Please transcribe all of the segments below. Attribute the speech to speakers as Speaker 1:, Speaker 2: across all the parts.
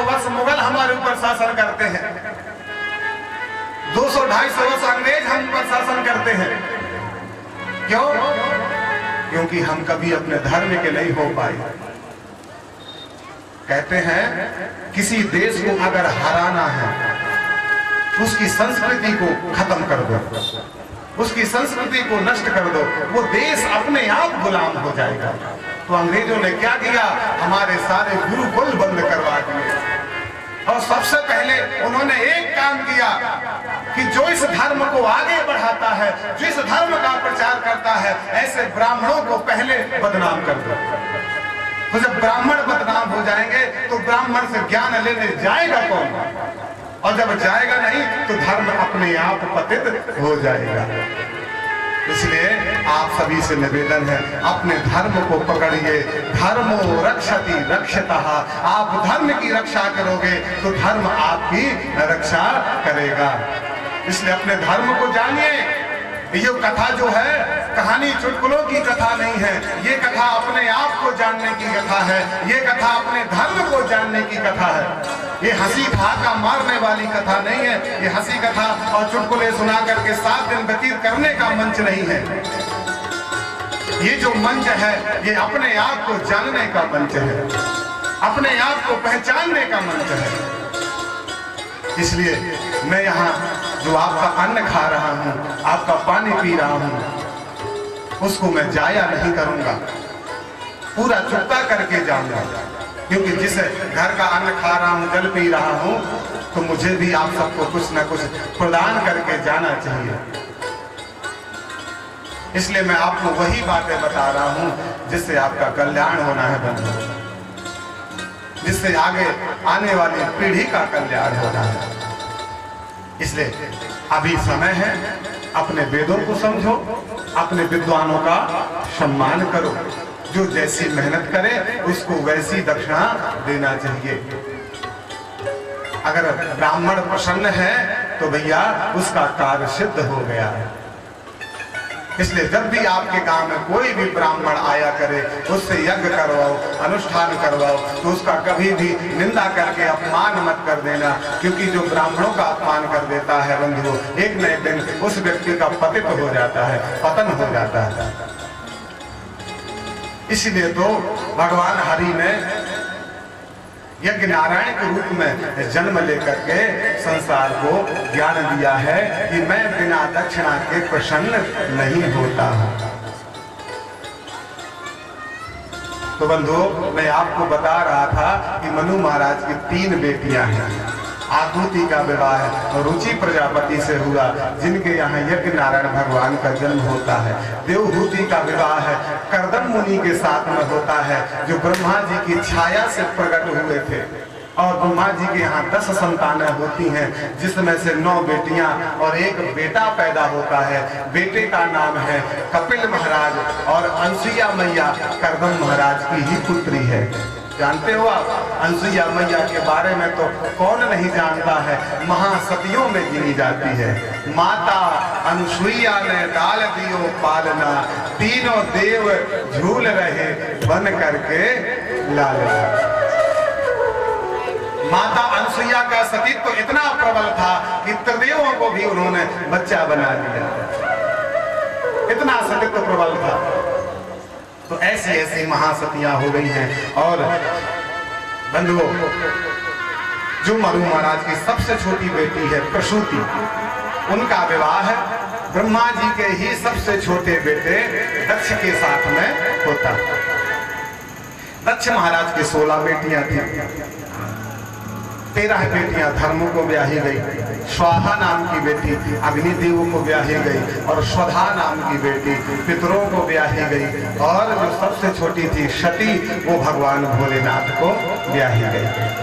Speaker 1: वर्ष मुगल हमारे ऊपर शासन करते हैं, 200-250 वर्ष अंग्रेज हम पर शासन करते हैं। क्यों? क्योंकि हम कभी अपने धर्म के नहीं हो पाए। कहते हैं किसी देश को अगर हराना है, उसकी संस्कृति को खत्म कर दो, उसकी संस्कृति को नष्ट कर दो, वो देश अपने आप गुलाम हो जाएगा। तो अंग्रेजों ने क्या किया? हमारे सारे गुरुकुल बंद करवा दिए। और सबसे पहले उन्होंने एक काम किया कि जो इस धर्म को आगे बढ़ाता है, जो इस धर्म का प्रचार करता है, ऐसे ब्राह्मणों को पहले बदनाम कर दो। तो जब ब्राह्मण बदनाम हो जाएंगे तो ब्राह्मण से ज्ञान लेने जाएगा कौन? और जब जाएगा नहीं तो धर्म अपने आप पतित हो जाएगा। इसलिए आप सभी से निवेदन है, अपने धर्म को पकड़िए। धर्मो रक्षति रक्षतः। आप धर्म की रक्षा करोगे तो धर्म आपकी रक्षा करेगा। इसलिए अपने धर्म को जानिए। ये कथा जो है कहानी चुटकुलों की कथा नहीं है, ये कथा अपने आप को जानने की कथा है, ये कथा अपने धर्म को जानने की कथा है। ये हंसी ठहाका मारने वाली कथा नहीं है, ये हंसी कथा और चुटकुले सुना करके 7 दिन व्यतीत करने का मंच नहीं है। ये जो मंच है ये अपने आप को जानने का मंच है, अपने आप को पहचानने का मंच है। इसलिए मैं यहाँ जो आपका अन्न खा रहा हूँ, आपका पानी पी रहा हूँ, उसको मैं जाया नहीं करूंगा, पूरा चुकता करके जाऊंगा। क्योंकि जिस घर का अन्न खा रहा हूँ, जल पी रहा हूँ, तो मुझे भी आप सबको कुछ न कुछ प्रदान करके जाना चाहिए। इसलिए मैं आपको वही बातें बता रहा हूँ जिससे आपका कल्याण होना है बंधु, जिससे आगे आने वाली पीढ़ी का कल्याण होना है। इसलिए अभी समय है, अपने वेदों को समझो, अपने विद्वानों का सम्मान करो। जो जैसी मेहनत करे उसको वैसी दक्षिणा देना चाहिए। अगर ब्राह्मण प्रसन्न है तो भैया उसका कार्य सिद्ध हो गया है। इसलिए जब भी आपके गांव में कोई भी ब्राह्मण आया करे, उससे यज्ञ करवाओ, अनुष्ठान करवाओ, तो उसका कभी भी निंदा करके अपमान मत कर देना। क्योंकि जो ब्राह्मणों का अपमान कर देता है बंधुओं, एक न एक दिन उस व्यक्ति का पतित हो जाता है, पतन हो जाता है। इसलिए तो भगवान हरि ने यज्ञ नारायण के रूप में जन्म लेकर के संसार को ज्ञान दिया है कि मैं बिना दक्षिणा के प्रसन्न नहीं होता हूं। तो बंधुओं, मैं आपको बता रहा था कि मनु महाराज की 3 बेटियां हैं। आकृति का विवाह रुचि प्रजापति से हुआ, जिनके यहाँ यज्ञ नारायण भगवान का जन्म होता है। देवहूति का विवाह है कर्दम मुनि के साथ में होता है, जो ब्रह्मा जी की छाया से प्रकट हुए थे। और ब्रह्मा जी के यहाँ 10 संतानें होती हैं, जिसमें से 9 बेटियां और 1 बेटा पैदा होता है। बेटे का नाम है कपिल महाराज और अनसुईया मैया कर्दम महाराज की ही पुत्री है। जानते हो आप, अनसुईया मैया के बारे में तो कौन नहीं जानता है, महासतियों में गिनी जाती है। माता अनसुईया ने डाल दियो पालना, तीनों देव झूल रहे बन करके लालना। माता अनसुईया का सतीत्व तो इतना प्रबल था कि त्रिदेवों को भी उन्होंने बच्चा बना दिया, इतना सतीत्व तो प्रबल था। तो ऐसी ऐसी महासतियां हो गई हैं। और बंधुओं, जो मनु महाराज की सबसे छोटी बेटी है प्रसूति, उनका विवाह है ब्रह्मा जी के ही सबसे छोटे बेटे दक्ष के साथ में होता। दक्ष महाराज की 16 बेटियां थी। 13 बेटियां धर्म को ब्याही गई, स्वाहा नाम की बेटी अग्निदेव को ब्याही गई, और स्वधा नाम की बेटी पितरों को ब्याही गई, और जो सबसे छोटी थी सती, वो भगवान भोलेनाथ को ब्याही गई।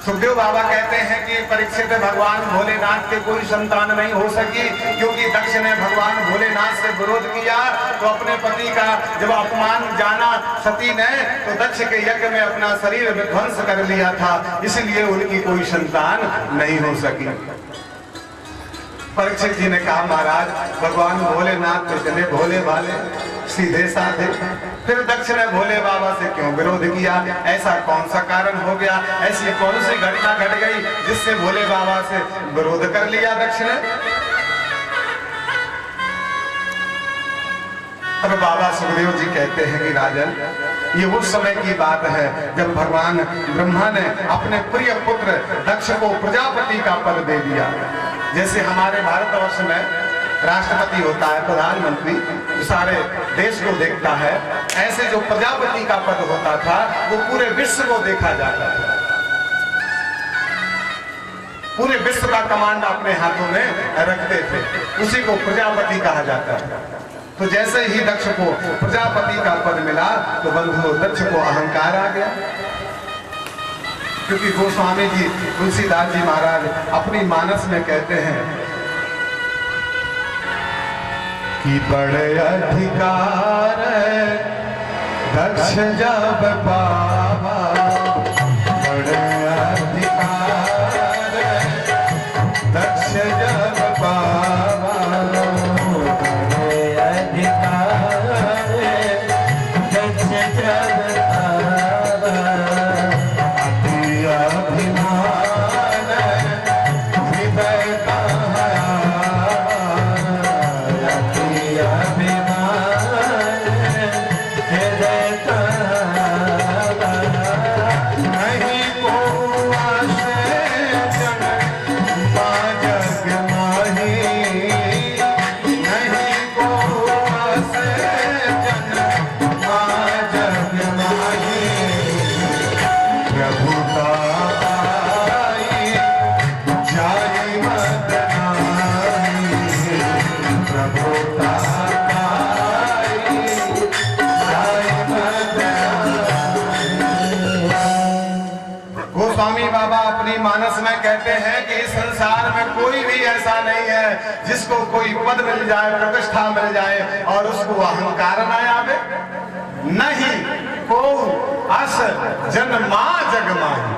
Speaker 1: सुखदेव बाबा कहते हैं कि परीक्षित भगवान भोलेनाथ के कोई संतान नहीं हो सकी, क्योंकि दक्ष ने भगवान भोलेनाथ से विरोध किया। तो अपने पति का जब अपमान जाना सती ने, तो दक्ष के यज्ञ में अपना शरीर विध्वंस कर लिया था, इसलिए उनकी कोई संतान नहीं हो सकी। परीक्षित जी ने कहा, महाराज भगवान भोलेनाथ तो इतने भोले भाले, सीधे साधे, फिर दक्ष ने भोले बाबा से क्यों विरोध किया, ऐसा कौन सा कारण हो गया, ऐसी कौन सी घटना घट गई जिससे भोले बाबा से विरोध कर लिया दक्ष ने। अब बाबा सुखदेव जी कहते हैं कि राजन, ये उस समय की बात है जब भगवान ब्रह्मा ने अपने प्रिय पुत्र दक्ष को प्रजापति का पद दे दिया। जैसे हमारे भारतवर्ष में राष्ट्रपति होता है, प्रधानमंत्री जो सारे देश को देखता है, ऐसे जो प्रजापति का पद होता था वो पूरे विश्व को देखा जाता था। पूरे विश्व का कमांड अपने हाथों में रखते थे, उसी को प्रजापति कहा जाता है। तो जैसे ही दक्ष को प्रजापति का पद मिला तो बंधु दक्ष को अहंकार आ गया। क्योंकि गोस्वामी जी तुलसीदास जी महाराज अपनी मानस में कहते हैं कि बड़े अधिकार दक्ष जब पावा, बड़े अधिकार दक्ष जब पावा, मानस में कहते हैं कि इस संसार में कोई भी ऐसा नहीं है जिसको कोई पद मिल जाए, प्रतिष्ठा मिल जाए और उसको अहंकार न आवे। नहीं को अस जन्मा जगमाही,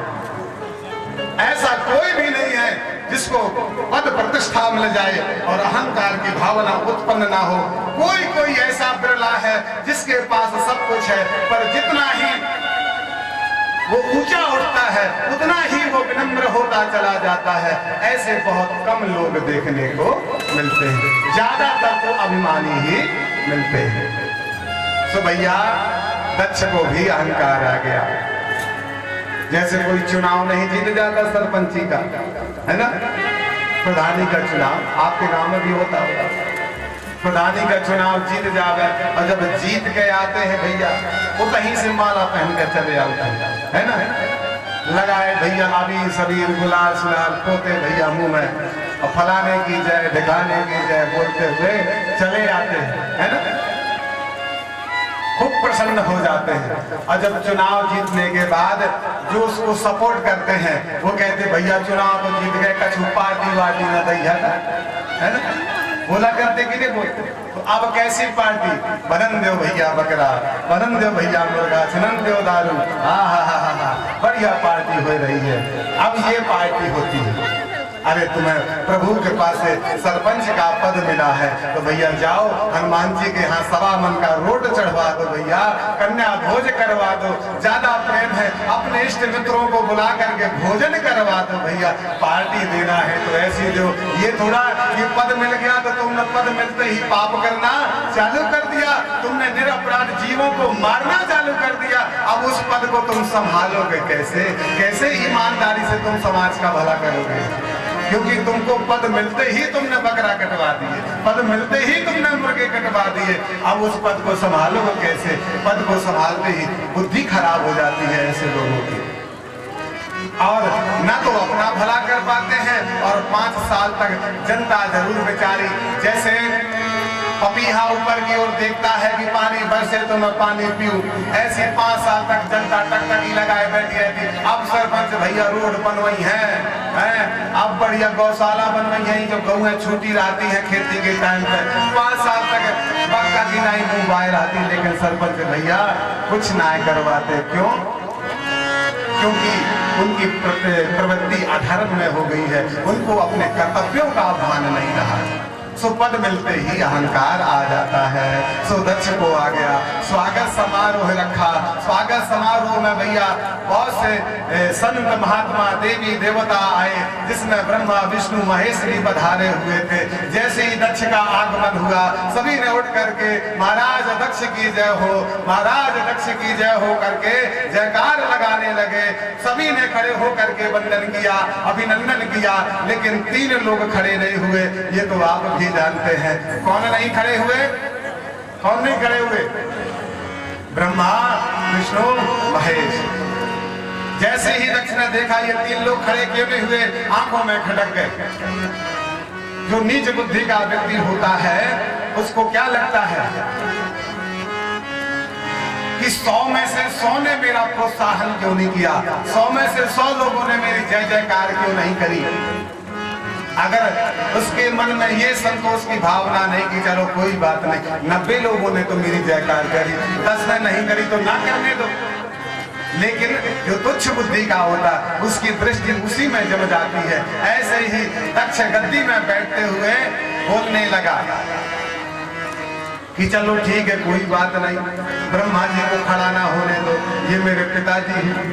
Speaker 1: ऐसा कोई भी नहीं है जिसको पद प्रतिष्ठा मिल जाए और अहंकार की भावना उत्पन्न ना हो। कोई ऐसा बिरला है जिसके पास सब कुछ है, पर जितना ही वो ऊंचा उठता है उतना ही वो विनम्र होता चला जाता है। ऐसे बहुत कम लोग देखने को मिलते हैं, ज्यादातर तो अभिमानी ही मिलते हैं। तो भैया दक्ष को भी अहंकार आ गया। जैसे कोई चुनाव नहीं जीत जाता सरपंची का, है ना, प्रधानी का चुनाव आपके गांव में भी होता होगा। प्रधानी का चुनाव जीत जावे और जब जीत के आते हैं भैया वो कहीं से माला पहन कर चले आते है ना, लगाए भैया अभी शरीर गुलाल सुलाल पोते भैया मुंह में और फलाने की जय दिखाने की जय बोलते हुए चले आते हैं, है ना, खूब प्रसन्न हो जाते हैं। और जब चुनाव जीतने के बाद जो उसको सपोर्ट करते हैं वो कहते भैया चुनाव तो जीत गए, कछु पार्टी वार्टी न दैया, है ना, बोला करते कि नहीं बोलते। तो अब कैसी पार्टी, बनन देव भैया बकरा, बनन देव भैया मुर्गा, सुनन देव दारू, हा बढ़िया पार्टी हो रही है। अब ये पार्टी होती है, अरे तुम्हें प्रभु के पास से सरपंच का पद मिला है तो भैया जाओ हनुमान जी के यहाँ सवा मन का रोट चढ़वा दो भैया, कन्या भोज करवा दो, ज्यादा प्रेम है अपने इष्ट मित्रों को बुला करके भोजन करवा दो भैया, पार्टी देना है तो ऐसी दो। ये थोड़ा ये पद मिल गया तो तुमने पद मिलते ही पाप करना चालू कर दिया, तुमने निरपराध जीवों को मारना चालू कर दिया। अब उस पद को तुम संभालोगे कैसे, कैसे ईमानदारी से तुम समाज का भला करोगे, क्योंकि तुमको पद मिलते ही तुमने बकरा कटवा दिए, पद मिलते ही तुमने मुर्गे कटवा दिए। अब उस पद को संभालोगे कैसे, पद को संभालते ही बुद्धि खराब हो जाती है ऐसे लोगों की, और न तो अपना भला कर पाते हैं और 5 साल तक जनता जरूर बेचारी, जैसे पपीहा ऊपर की ओर देखता है कि पानी बरसे तो मैं पानी पीऊं, ऐसी 5 साल तक जनता टकटकी लगाए बैठी रहती। अब सरपंच भैया रोड बनवाई है, अब बढ़िया गौशाला बनवाई है, जो गौएं छूटी रहती है खेती के टाइम पे 5 साल तक बक्का की नहीं मुंह बाहर रहती, लेकिन सरपंच भैया कुछ ना करवाते। क्यों? क्योंकि उनकी प्रवृत्ति अधर्म में हो गई है, उनको अपने कर्तव्यों का भान नहीं रहा। सो पद मिलते ही अहंकार आ जाता है। सो दक्ष को आ गया, स्वागत समारोह रखा। स्वागत समारोह में भैया बहुत से संत महात्मा देवी देवता आए, जिसमें ब्रह्मा विष्णु महेश भी पधारे हुए थे। जैसे ही दक्ष का आगमन हुआ, सभी ने उठ करके महाराज दक्ष की जय हो, महाराज दक्ष की जय हो करके जयकार लगाने लगे। सभी ने खड़े होकर के वंदन किया, अभिनंदन किया, लेकिन 3 लोग खड़े नहीं हुए। ये तो आप भी जानते हैं। कौन नहीं खड़े हुए? कौन नहीं खड़े हुए? ब्रह्मा विष्णु महेश। जैसे ही दक्ष ने देखा ये 3 लोग खड़े क्यों नहीं हुए, आंखों में खटक गए। जो नीच बुद्धि का व्यक्ति होता है उसको क्या लगता है कि 100 में से 100 ने मेरा प्रोत्साहन क्यों नहीं किया, 100 में से 100 लोगों ने मेरी जय जयकार क्यों नहीं करी। अगर उसके मन में ये संतोष की भावना नहीं कि चलो कोई बात नहीं, 90 लोगों ने तो मेरी जयकार करी, 10 ने नहीं करी तो ना करने दो। लेकिन जो तुच्छ बुद्धि का होता उसकी दृष्टि उसी में जम जाती है। ऐसे ही दक्ष गद्दी में बैठते हुए बोलने लगा कि चलो ठीक है कोई बात नहीं, ब्रह्मा जी को खड़ा ना होने दो, ये मेरे पिताजी हैं।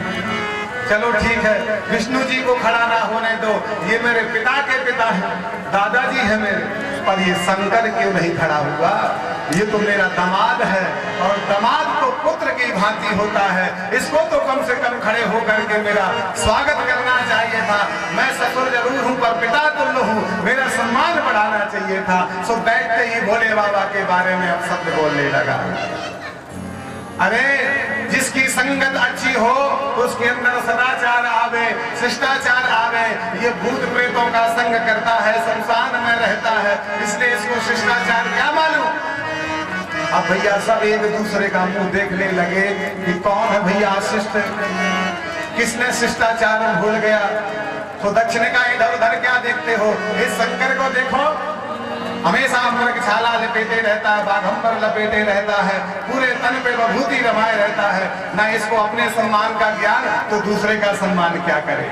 Speaker 1: चलो ठीक है विष्णु जी को खड़ा ना होने दो, ये मेरे पिता के पिता हैं, दादाजी है मेरे। पर ये शंकर क्यों नहीं खड़ा हुआ? ये तो मेरा दामाद है, और दामाद तो पुत्र की भांति होता है, इसको तो कम से कम खड़े होकर के मेरा स्वागत करना चाहिए था। मैं ससुर जरूर हूँ पर पिता तुल्य हूँ, मेरा सम्मान बढ़ाना चाहिए था। सो बैठते ही भोले बाबा के बारे में अब शब्द बोलने लगा। अरे जिसकी संगत अच्छी हो उसके अंदर सदाचार आवे, शिष्टाचार आवे। ये भूत प्रेतों का संग करता है, शमशान में रहता है, इसलिए इसको शिष्टाचार क्या मालूम। अब भैया सब एक दूसरे का मुंह देखने लगे कि कौन है भैया शिष्ट, किसने शिष्टाचार भूल गया। तो दक्ष ने कहा इधर उधर क्या देखते हो, इस शंकर को देखो, हमेशा मृगछाला लपेटे रहता है, बाघंबर लपेटे रहता है, पूरे तन पे विभूति रमाए रहता है। ना इसको अपने सम्मान का ज्ञान तो दूसरे का सम्मान क्या करे।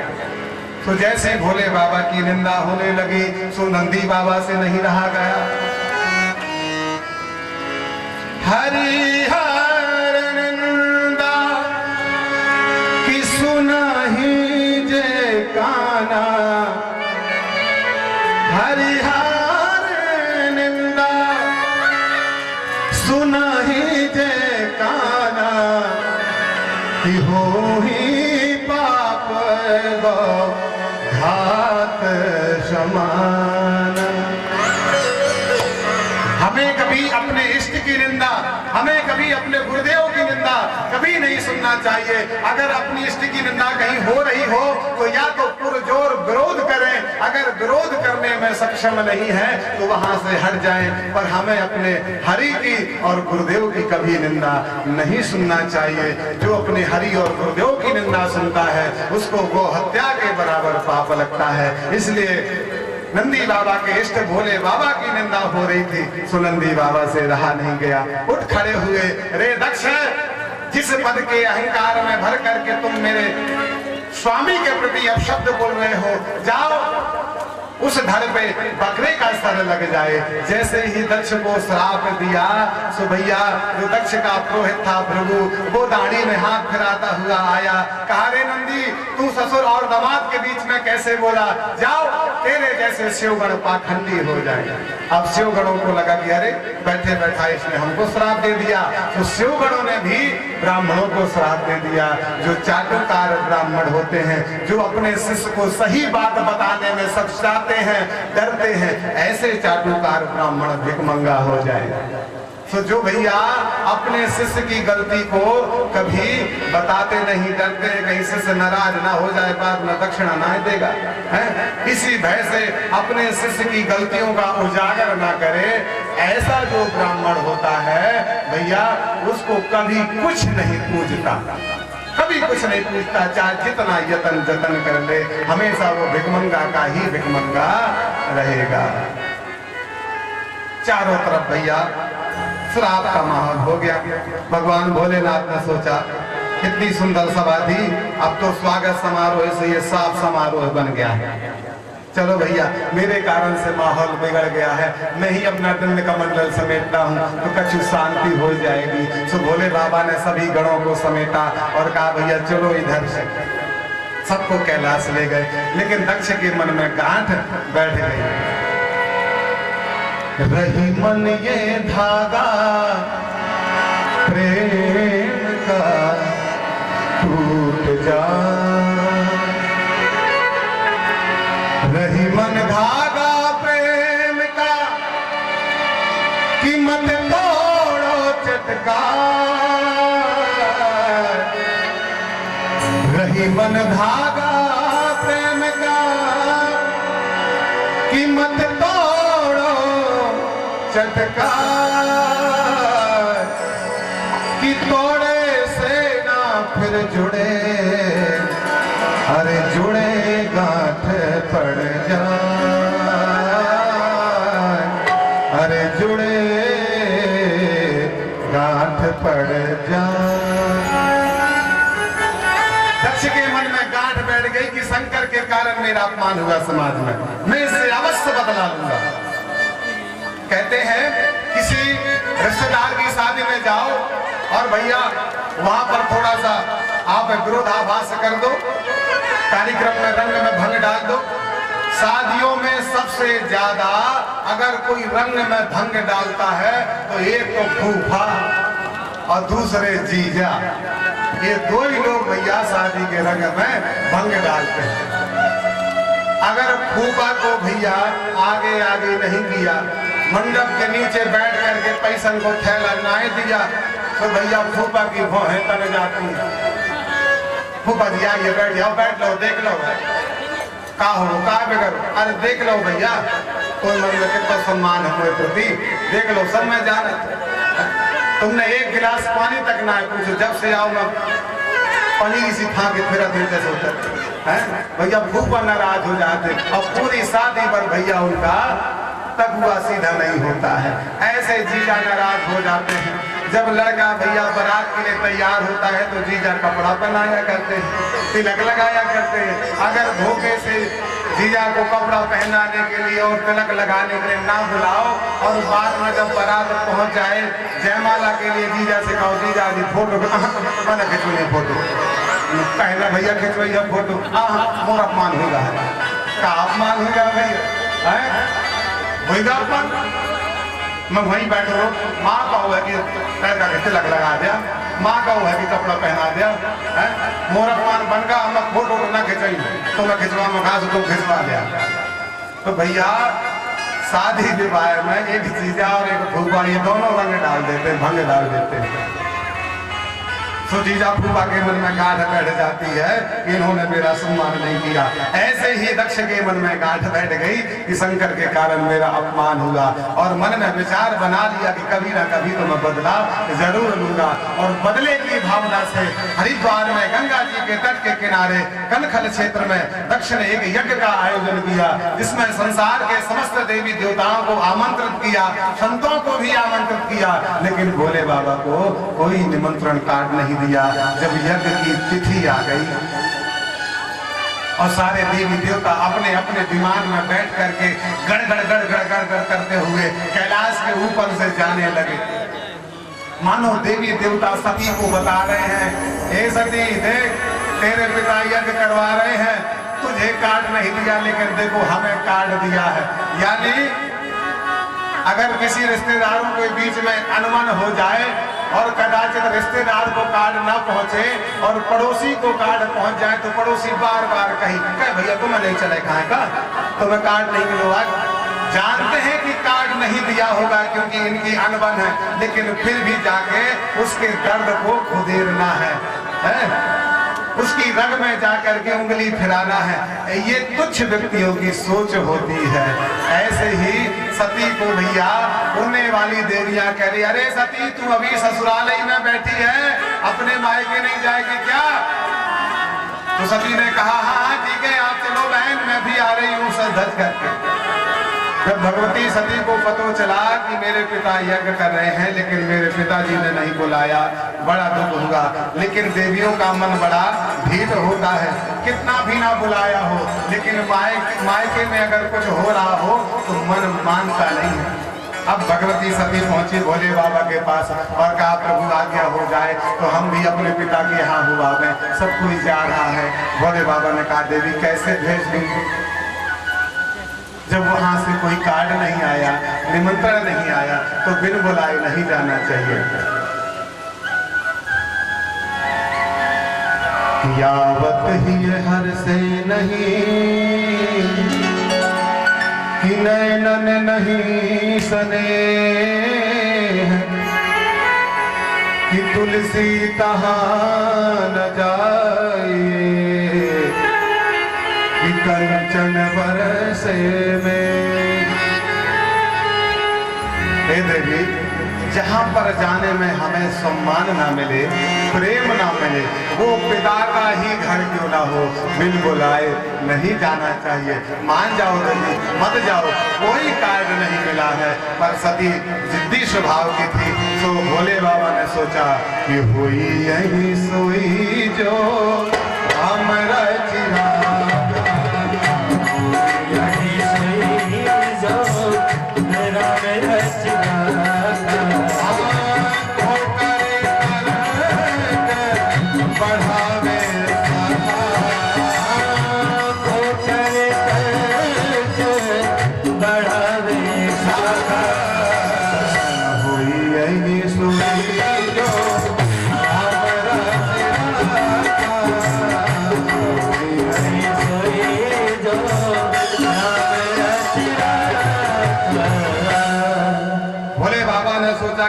Speaker 1: तो जैसे भोले बाबा की निंदा होने लगी, सो नंदी बाबा से नहीं रहा गया। हरिहर निंदा कि सुनाही जे काना, हरिहर सुनाही जे काना, कि हो ही पाप गो घात समान। हमें कभी अपने इष्ट की निंदा, हमें कभी अपने गुरुदेव की निंदा कभी नहीं सुनना चाहिए। अगर अपनी इष्ट की निंदा कहीं हो रही हो तो या तो पुरजोर विरोध करें, अगर विरोध करने में सक्षम नहीं है तो वहां से हट जाएं। पर हमें अपने हरि की और गुरुदेव की कभी निंदा नहीं सुनना चाहिए। जो अपने हरि और गुरुदेव की निंदा सुनता है उसको गो हत्या के बराबर पाप लगता है। इसलिए नंदी बाबा के इष्ट भोले बाबा की निंदा हो रही थी, सो नंदी बाबा से रहा नहीं गया, उठ खड़े हुए। रे दक्ष, जिस पद के अहंकार में भर करके तुम मेरे स्वामी के प्रति अपशब्द बोल रहे हो, जाओ उस धड़ पे बकरे का सर लग जाए। जैसे ही दक्ष को श्राप दिया, सो भैया जो दक्ष का पुरोहित था भृगु, वो दाढ़ी में हाथ फिराता हुआ आया। कहा रे नंदी, तू ससुर और दामाद के बीच में कैसे बोला? जाओ तेरे जैसे शिवगण पाखंडी हो जाए। अब शिवगणों को लगा कि अरे बैठे बैठा इसने हमको श्राप दे दिया। तो शिवगणों ने भी ब्राह्मणों को श्राप दे दिया। जो चाटुकार ब्राह्मण होते हैं, जो अपने शिष्य को सही बात बताने में सक्षम हैं, डरते हैं, ऐसे चाटुकार ब्राह्मण भिखमंगा हो जाए। तो जो भैया अपने शिष्य की गलती को कभी बताते नहीं, डरते हैं कहीं शिष्य नाराज ना हो जाए, बाद में दक्षिणा ना देगा, है? इसी भय से अपने शिष्य की गलतियों का उजागर ना करे, ऐसा जो ब्राह्मण होता है भैया उसको कभी कुछ नहीं पूछता, कभी कुछ नहीं पूछता। चाहे जितना यतन जतन कर ले, हमेशा वो भिखमंगा का ही भिखमंगा रहेगा। चारों तरफ भैया श्राप का माहौल हो गया। भगवान भोलेनाथ ने सोचा कितनी सुंदर सभा थी, अब तो स्वागत समारोह से ये श्राप समारोह बन गया है। चलो भैया मेरे कारण से माहौल बिगड़ गया है, मैं ही अपना दंड कमंडल समेटता हूँ तो कछु शांति हो जाएगी। सो भोले बाबा ने सभी गणों को समेटा और कहा भैया चलो इधर से, सबको कैलाश ले गए। लेकिन दक्ष के मन में गांठ बैठ गई, रही मन ये धागा प्रेम का टूट जा, रही मन धागा प्रेम का कीमत तोड़ो चटका, रही मन धागा प्रेम का कीमत तोड़ो चटका, कि तोड़े से ना फिर जुड़े, अरे जुड़े गांठ पड़ जाए, अरे जुड़े गांठ पड़ जाए। दक्ष के मन में गांठ बैठ गई कि शंकर के कारण मेरा अपमान हुआ समाज में, मैं इससे अवश्य बदला लूंगा। कहते हैं किसी रिश्तेदार की शादी में जाओ और भैया वहां पर थोड़ा सा आप विरोधाभास कर दो, कार्यक्रम में रंग में भंग डाल दो। शादियों में सबसे ज्यादा अगर कोई रंग में भंग डालता है तो एक तो फूफा और दूसरे जीजा, ये दो ही लोग भैया शादी के रंग में भंग डालते हैं। अगर फूफा को भैया आगे आगे नहीं किया, मंडप के नीचे बैठ करके पैसन को थैला नहीं दिया तो भैया फूफा की भौहें तन जाती है। फूफा जी आइए बैठ जाओ, बैठ लो, देख लो का हो का बेगर, अरे देख लो भैया कोई मन में कितना सम्मान है मेरे प्रति, देख लो सब मैं जाना, तुमने एक गिलास पानी तक ना पूछो, जब से आओ ना पनीर सी खा के फिर जैसे होता है भैया, फूफा नाराज हो जाते और पूरी शादी पर भैया उनका तब हुआ सीधा नहीं होता है। ऐसे जीजा नाराज हो जाते हैं। जब लड़का भैया बारात के लिए तैयार होता है तो जीजा कपड़ा पहनाया करते हैं, तिलक लगाया करते हैं। अगर धोखे से जीजा को कपड़ा पहनाने के लिए और तिलक लगाने के लिए ना बुलाओ और बाद में जब बारात पहुंच जाए जयमाला के लिए जीजा से कहो जीजा जी फोटो मैंने खिंचवाई फोटो, पहला भैया खिंचवाई फोटो, मोर अपमान होगा, का अपमान होगा भैया है होगा अपमान। मैं वहीं बैठ रहा हूँ, माँ का हुआ कि पैदा के तिलक लगा दिया, माँ का हुआ कि कपड़ा पहना दिया, है मोर अपमान बन गया, हम फोटो ना खिंचाई तो मैं खिंचवा मखा से तो खिंचवा दिया। तो भैया शादी विवाह में एक जीजा और एक फूफा ये दोनों रंग डाल देते हैं, भंग डाल देते हैं। सो जीजा फूफा के मन में गांठ बैठ जाती है कि इन्होंने मेरा सम्मान नहीं किया। ऐसे ही दक्ष के मन में गांठ बैठ गई कि शंकर के कारण मेरा अपमान हुआ और मन में विचार बना लिया कि कभी ना कभी तो मैं बदला जरूर लूंगा। और बदले की भावना से हरिद्वार में गंगा जी के तट के किनारे कनखल क्षेत्र में दक्ष ने एक यज्ञ का आयोजन किया जिसमें संसार के समस्त देवी देवताओं को आमंत्रित किया, संतों को भी आमंत्रित किया, लेकिन भोले बाबा को कोई निमंत्रण कार्ड नहीं दिया। जब यज्ञ की तिथि आ गई और सारे देवी देवता अपने अपने विमान में बैठ करके गड़ गड़ गड़ गड़ गड़ गड़ करते हुए कैलाश के ऊपर से जाने लगे, मानो देवी देवता सती को बता रहे हैं, हे सती देख तेरे पिता यज्ञ करवा रहे हैं, तुझे कार्ड नहीं दिया लेकिन देखो हमें कार्ड दिया है। यानी अगर किसी रिश्तेदारों के बीच में अनबन हो जाए और कदाचित रिश्तेदार को कार्ड न पहुंचे और पड़ोसी को कार्ड पहुंच जाए तो पड़ोसी बार बार कहीं भैया तुम्हें नहीं चले खाएगा, तुम्हें कार्ड नहीं मिलेगा। जानते हैं कि कार्ड नहीं दिया होगा क्योंकि इनकी अनबन है, लेकिन फिर भी जाके उसके दर्द को खुदेरना है? उसकी रग में जाकर के उंगली फिराना है। ये तुच्छ व्यक्तियों की सोच होती है। ऐसे ही सती को भैया उड़ने वाली देवियां कह रही, अरे सती तू अभी ससुरालय में बैठी है, अपने मायके नहीं जाएगी क्या? तो सती ने कहा हाँ ठीक है आप चलो बहन, मैं भी आ रही हूँ सज धज करके। जब भगवती सती को पता चला कि मेरे पिता यज्ञ कर रहे हैं लेकिन मेरे पिताजी ने नहीं बुलाया, बड़ा दुख होगा। लेकिन देवियों का मन बड़ा भीत होता है, कितना भी ना बुलाया हो, लेकिन मायके में अगर कुछ हो रहा हो तो मन मानता नहीं है। अब भगवती सती पहुंची भोले बाबा के पास और कहा प्रभु आज्ञा हो जाए तो हम भी अपने पिता के यहाँ हुआ में, सब कोई जा रहा है। भोले बाबा ने कहा देवी कैसे भेज दूं, जब वहां से कोई कार्ड नहीं आया, निमंत्रण नहीं आया तो बिन बुलाए नहीं जाना चाहिए। यावत ही हर से नहीं कि नैनन नहीं सने कि तुलसी तहाँ न जाए कि कंचन बरसे में। हे देवी, जहां पर जाने में हमें सम्मान ना मिले, प्रेम ना मिले, वो पिता का ही घर क्यों ना हो, बिन बुलाए नहीं जाना चाहिए। मान जाओ देवी, मत जाओ, कोई कार्ड नहीं मिला है। पर सती जिद्दी स्वभाव की थी, तो भोले बाबा ने सोचा कि हुई यही सोई जो हमरा चिरा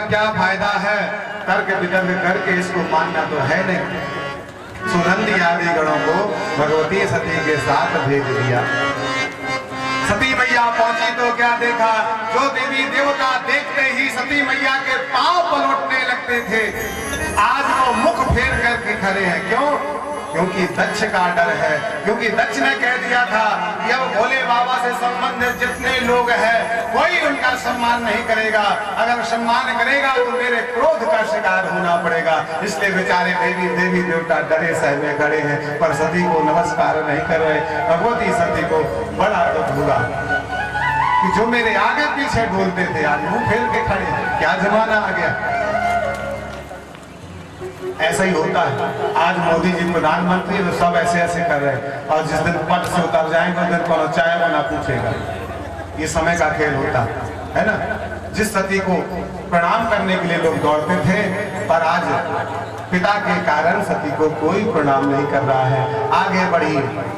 Speaker 1: क्या फायदा है, तर्क वितर्क करके इसको मानना तो है नहीं। सुनंदी आदि गणों को भगवती सती के साथ भेज दिया। सती मैया पहुंची तो क्या देखा, जो देवी देवता देखते ही सती मैया के पांव पलटने लगते थे, आज वो मुख फेर करके खड़े हैं। क्यों? क्योंकि दक्ष का डर है, क्योंकि दक्ष ने कह दिया था कि अब भोले बाबा से संबंधित जितने लोग हैं कोई उनका सम्मान नहीं करेगा, अगर सम्मान करेगा तो मेरे क्रोध का शिकार होना पड़ेगा। इसलिए बेचारे देवी देवता डरे सहमे खड़े हैं, पर सती को नमस्कार नहीं कर रहे। भगवती सती को बड़ा दुख हुआ कि जो मेरे आगे पीछे बोलते थे आज मुंह फेर के खड़े हैं, क्या जमाना आ गया। ऐसा ही होता है, आज मोदी जी प्रधानमंत्री तो सब ऐसे ऐसे कर रहे हैं, और जिस दिन पद से उतर जाएंगे उस दिन कौन चाय बना पूछेगा। ये समय का खेल होता है ना। जिस सती को प्रणाम करने के लिए लोग दौड़ते थे, पर आज पिता के कारण सती को कोई प्रणाम नहीं कर रहा है। आगे बढ़ी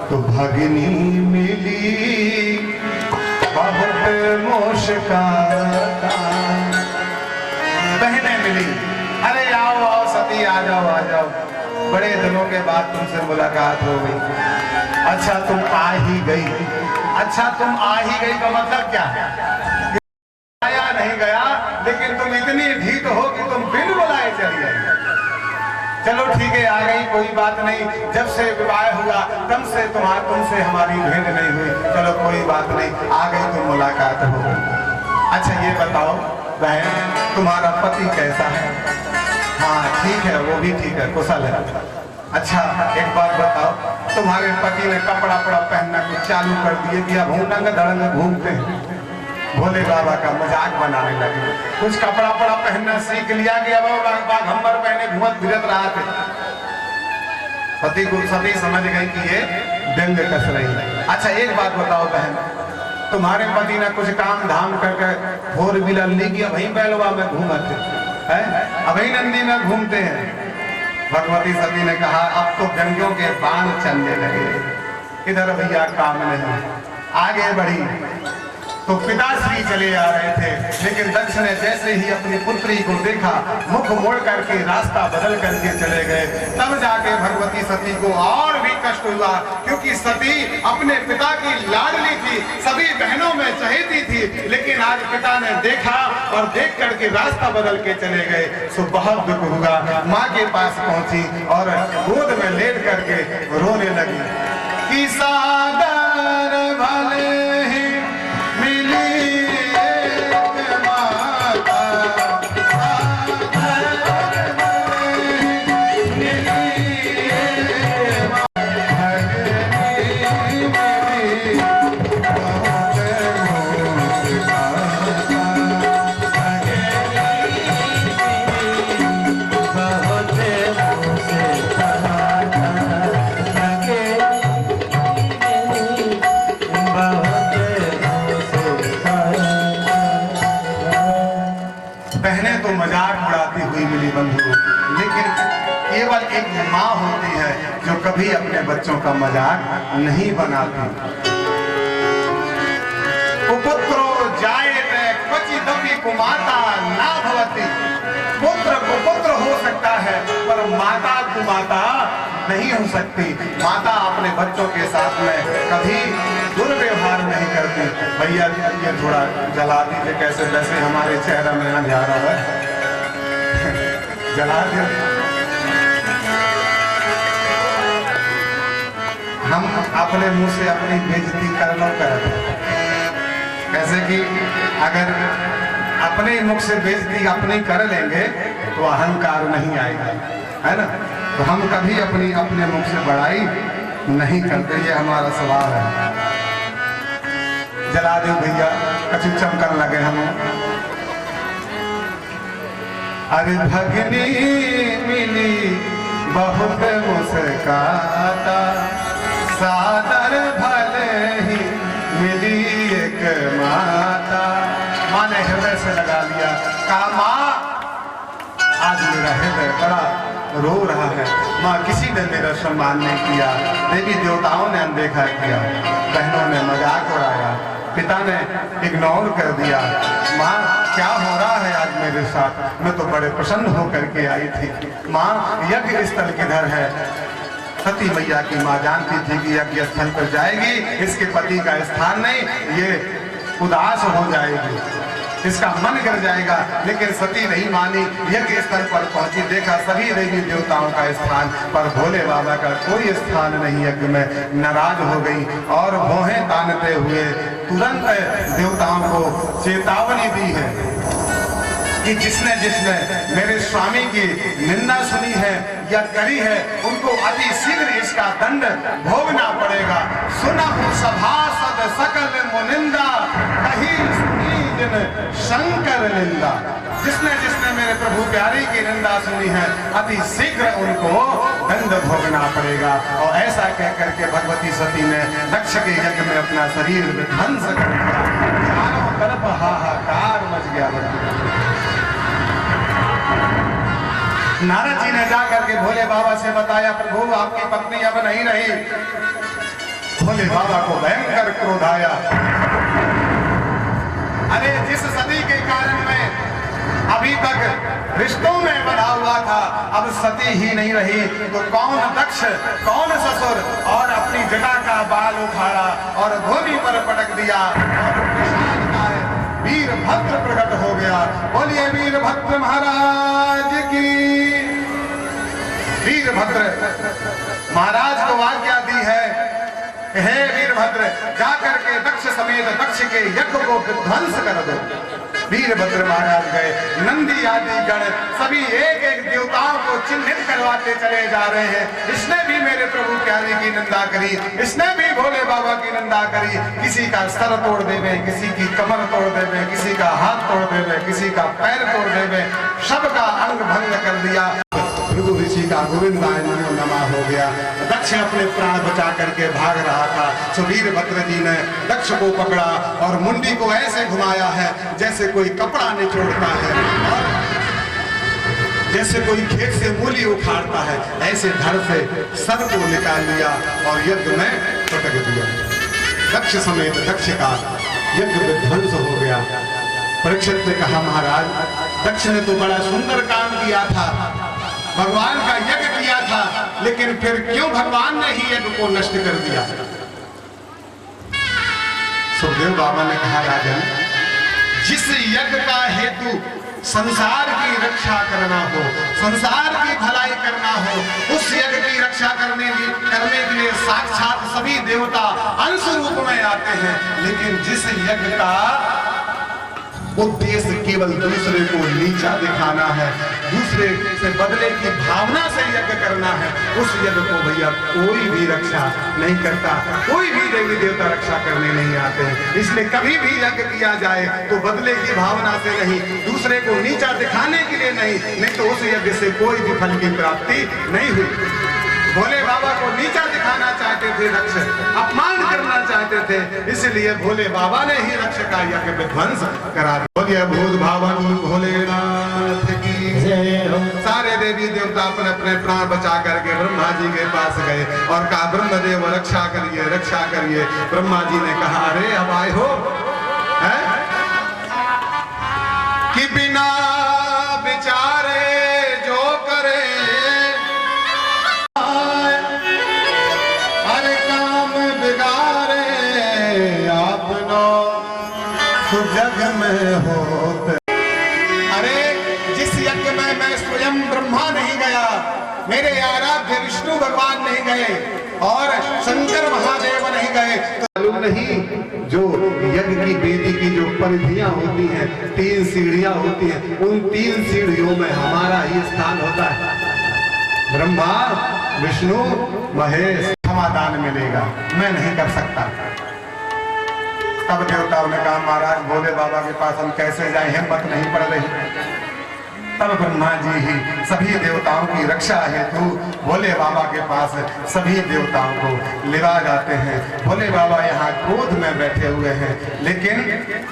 Speaker 1: तो भगिनी मिली बहुत मुस्काता, बहनें मिली, अरे आओ आओ सती आ जाओ आ जाओ, बड़े दिनों के बाद तुमसे मुलाकात हो गई। अच्छा तुम आ ही गई, अच्छा तुम आ ही गई का मतलब क्या है? आया नहीं गया, लेकिन तुम इतनी ढीठ हो कि तुम बिन बुलाए चली आई। चलो ठीक है, आ गई, कोई बात नहीं। जब से विवाह हुआ तब से तुमसे हमारी भेंट नहीं हुई, चलो कोई बात नहीं, आ गई तो मुलाकात हो गई। अच्छा ये बताओ बहन, तुम्हारा पति कैसा है? हाँ ठीक है, वो भी ठीक है, कुशल है। अच्छा एक बात बताओ, तुम्हारे पति ने कपड़ा पहनना कुछ चालू कर दिए कि अब नंग धड़ंग घूमते हैं? भोले बाबा का मजाक बनाने लगे, कुछ कपड़ा पहनना सीख लिया कि अब बाघंबर पहने घूमत फिरत रहा थे। सती समझ गई कि ये व्यंग कस रही है। अच्छा एक बात बताओ बहन, तुम्हारे पति ने कुछ काम धाम करके 4 व्हीलर ली कि अभी बैलवा में घूमते हैं, अभी नंदी में घूमते हैं। भगवती सती ने कहा अब तो व्यंग्यों के बाण चलने लगे, इधर भैया काम नहीं। आगे बढ़ी तो पिताश्री चले आ रहे थे, लेकिन दक्ष ने जैसे ही अपनी पुत्री को देखा मुख मोड़ करके रास्ता बदल करके चले गए। तब जाके भगवती सती को और भी कष्ट हुआ, क्योंकि सती अपने पिता की लाडली थी, सभी बहनों में चहेती थी, लेकिन आज पिता ने देखा और देख करके रास्ता बदल के चले गए। सो बहुत दुख हुआ, माँ के पास पहुंची और गोद में लेट करके रोने लगी कि सादर भले ही एक माँ होती है जो कभी अपने बच्चों का मजाक नहीं बनाती। पुत्रो जायते क्वचिदपि कुमाता न भवति। पुत्र को पुत्र हो सकता है पर माता कुमाता नहीं हो सकती। माता अपने बच्चों के साथ में कभी दुर्व्यवहार नहीं करती। भैया ये थोड़ा जला दीजिए, कैसे वैसे हमारे चेहरा में ना जा रहा है, जला दे। हम अपने मुंह से अपनी बेइज्जती कर लो कैसे कि अगर अपने मुख से बेइज्जती अपनी कर लेंगे तो अहंकार नहीं आएगा, है ना। तो हम कभी अपने मुख से बड़ाई नहीं करते, ये हमारा स्वभाव है। जला दो भैया, कछु चमकन लगे हम। अरे भगनी मिली बहुत मुस्काता, सादर भले ही मिली एक माता। माँ ने हृदय से लगा लिया, कहा माँ आज मेरा हृदय बड़ा रो रहा है। माँ किसी ने मेरा सम्मान नहीं किया, देवी देवताओं ने अनदेखा किया, बहनों ने मजाक उड़ाया, पिता ने इग्नोर कर दिया। माँ क्या हो रहा है आज मेरे साथ, मैं तो बड़े प्रसन्न होकर के आई थी। माँ यज्ञ स्थल किधर है। सती मैया की माँ जानती थी कि यज्ञ स्थल पर जाएगी, इसके पति का स्थान नहीं, ये उदास हो जाएगी, इसका मन कर जाएगा। लेकिन सती नहीं मानी, यज्ञ स्थल पर पहुंची, देखा सभी देवी देवताओं का स्थान पर भोले बाबा का कोई स्थान नहीं यज्ञ में। नाराज हो गई और भौहें तानते हुए तुरंत देवताओं को चेतावनी दी है कि जिसने जिसने मेरे स्वामी की निंदा सुनी है या करी है, उनको अति शीघ्र इसका दंड भोगना पड़ेगा। सुना सभासद सकल मुनिंदा, कही सुनी जिन शंकर निंदा। जिसने जिसने मेरे प्रभु प्यारी की निंदा सुनी है, अति शीघ्र उनको दंड भोगना पड़ेगा। और ऐसा कह करके भगवती सती ने दक्ष के यज्ञ में अपना शरीर विध्वंस कर दिया। चारों तरफ हाहाकार मच गया। नारद जी ने जाकर के भोले बाबा से बताया, प्रभु आपकी पत्नी अब नहीं रही। भोले बाबा को भयंकर क्रोध आया। अरे जिस सती के कारण में अभी तक रिश्तों में बंधा हुआ था, अब सती ही नहीं रही तो कौन दक्ष कौन ससुर, और अपनी जटा का बाल उखाड़ा और भूमि पर पटक दिया और वीरभद्र प्रकट हो गया। बोलिए वीरभद्र महाराज की। वीरभद्र महाराज को आज्ञा दी है, हे वीरभद्र जाकर के दक्ष समेत दक्ष के यज्ञ को विध्वंस कर दो। वीरभद्र महाराज गए, नंदी आदि गण सभी एक एक देवताओं को चिन्हित करवाते चले जा रहे हैं। इसने भी मेरे प्रभु प्यारे की निंदा करी, इसने भी भोले बाबा की निंदा करी। किसी का सर तोड़ देवे, किसी की कमर तोड़ देवे, किसी का हाथ तोड़ देवे, किसी का पैर तोड़ देवे, सबका अंग भंग कर दिया। भृगु ऋषि का गोविंदाय नमो नमः हो गया। दक्ष अपने प्राण बचा करके भाग रहा था। सो वीरभद्र जी ने दक्ष को पकड़ा और मुंडी को ऐसे घुमाया है जैसे कोई कपड़ा निचोड़ता है, और जैसे कोई खेत से मूली उखाड़ता है, ऐसे धड़ से सर को निकाल लिया और यज्ञ में पटक दिया। दक्ष समेत दक्ष का यज्ञ विध्वंस हो गया। परीक्षित ने कहा, महाराज दक्ष ने तो बड़ा सुंदर काम किया था, भगवान का यज्ञ किया था, लेकिन फिर क्यों भगवान ने ही यज्ञ को नष्ट कर दिया। सुखदेव बाबा ने कहा, राजन जिस यज्ञ का हेतु संसार की रक्षा करना हो, संसार की भलाई करना हो, उस यज्ञ की रक्षा करने के लिए साक्षात सभी देवता अंश रूप में आते हैं। लेकिन जिस यज्ञ का उद्देश्य केवल दूसरे को नीचा दिखाना है, दूसरे से बदले की भावना से यज्ञ करना है, उस यज्ञ को भैया कोई भी रक्षा नहीं करता, कोई भी देवी देवता रक्षा करने नहीं आते हैं। इसलिए कभी भी यज्ञ किया जाए तो बदले की भावना से नहीं, दूसरे को नीचा दिखाने के लिए नहीं तो उस यज्ञ से कोई भी फल की प्राप्ति नहीं हुई। भोले बाबा को नीचा दिखाना चाहते थे दक्ष, अपमान करना चाहते थे, इसलिए भोले बाबा ने ही दक्ष का यज्ञ विध्वंस करा दिया। भूत भावन भोलेनाथ की जय हो।
Speaker 2: सारे देवी देवता अपने अपने प्राण बचा करके ब्रह्मा जी के पास गए और कहा ब्रह्मदेव रक्षा करिए रक्षा करिए। ब्रह्मा जी ने कहा अरे अब आए हो है कि बिना विचारे जो करे अरे काम बिगाड़े आपनो जग में होते। अरे जिस यज्ञ में मैं स्वयं ब्रह्मा नहीं गया, मेरे आराध्य विष्णु भगवान नहीं गए और शंकर महादेव नहीं गए तो मालूम नहीं जो यज्ञ की वेदी की जो परिधियां होती हैं, 3 सीढ़ियां होती हैं, उन 3 सीढ़ियों में हमारा ही स्थान होता है। ब्रह्मा विष्णु महेश समाधान मिलेगा, मैं नहीं कर सकता। तब देवताओं ने कहा महाराज भोले बाबा के पास हम कैसे जाएं, हिम्मत नहीं पड़ रही। तब ब्रह्मा जी ही सभी देवताओं की रक्षा हेतु भोले बाबा के पास सभी देवताओं को लिवा जाते हैं। भोले बाबा यहाँ क्रोध में बैठे हुए हैं, लेकिन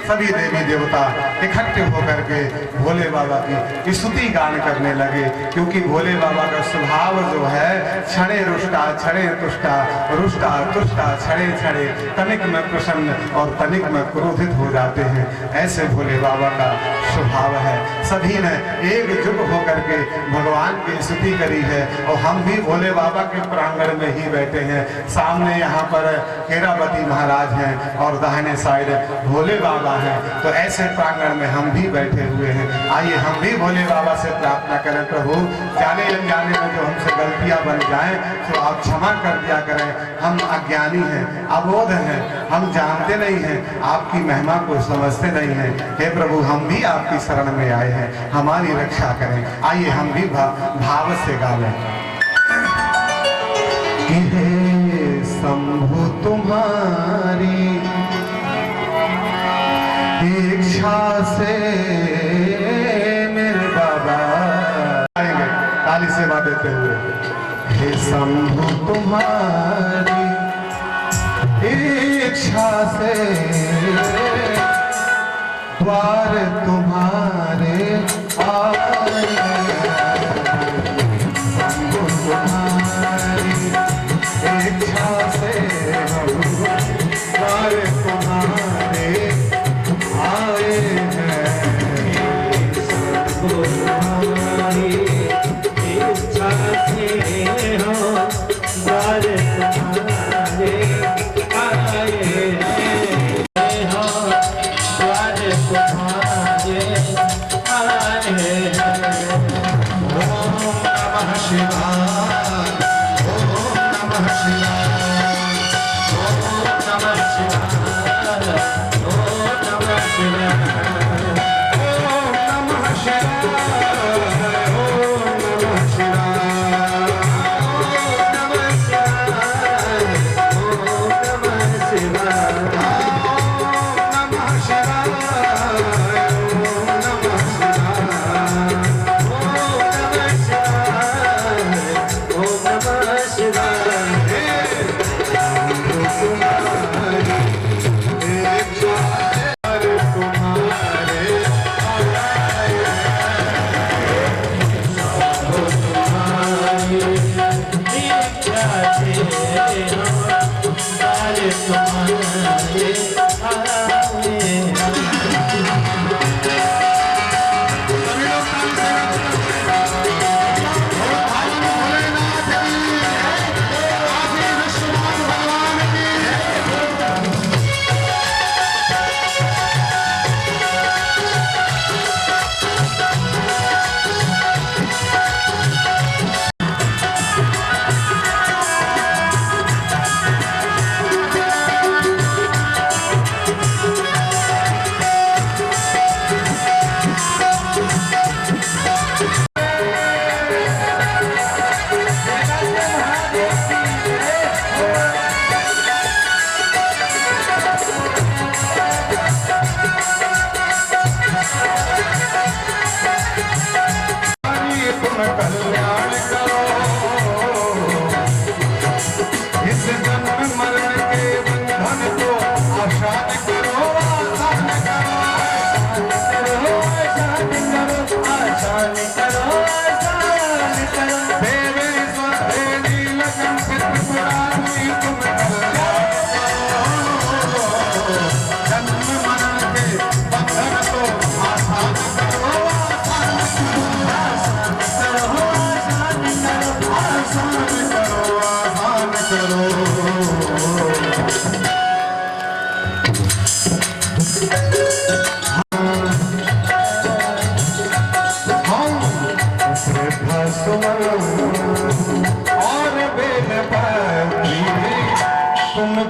Speaker 2: सभी देवी देवता इकट्ठे होकर के भोले बाबा की स्तुति गान करने लगे, क्योंकि भोले बाबा का स्वभाव जो है क्षणे रुष्टा क्षणे तुष्टा रुष्टा तुष्टा क्षणे क्षणे, तनिक में प्रसन्न और तनिक में क्रोधित हो जाते हैं। ऐसे भोले बाबा का स्वभाव है। सभी ने एकजुट होकर के भगवान की स्तुति करी है और हम भी भोले बाबा के प्रांगण में ही बैठे हैं। सामने यहाँ पर केरावती महाराज हैं और दाहिने साइड भोले बाबा हैं, तो ऐसे प्रांगण में हम भी बैठे हुए हैं। आइए हम भी भोले बाबा से प्रार्थना करें, प्रभु जाने अनजाने में जो हमसे गलतियां बन जाएं तो आप क्षमा कर दिया करें। हम अज्ञानी हैं, अबोध हैं, हम जानते नहीं हैं, आपकी महिमा को समझते नहीं हैं। हे प्रभु हम भी आपकी शरण में आए हैं, हमारी रक्षा करें। आइए हम भी भाव से गावें। हे शंभु तुम्हारी इच्छा से मेरे बाबा आएंगे ताली सेवा देते हुए। हे शंभु तुम्हारी इच्छा से द्वार तुम्हारे आए, शंभु तुम्हारी इच्छा से द्वार तुम्हारे आए हैं। शंभु तुम्हारी इच्छा से हम द्वार तुम्हारे आए हैं। द्वार तुम्हारे आए हैं। ओम नमः शिवाय, ओम नमः शिवाय, ओम नमः शिवाय, ओम नमः शिवाय, ओम नमः शिवाय, ओम नमः शिवाय, ओम नमः शिवाय, ओम नमः शिवाय, ओम नमः शिवाय, ओम नमः शिवाय, ओम नमः शिवाय।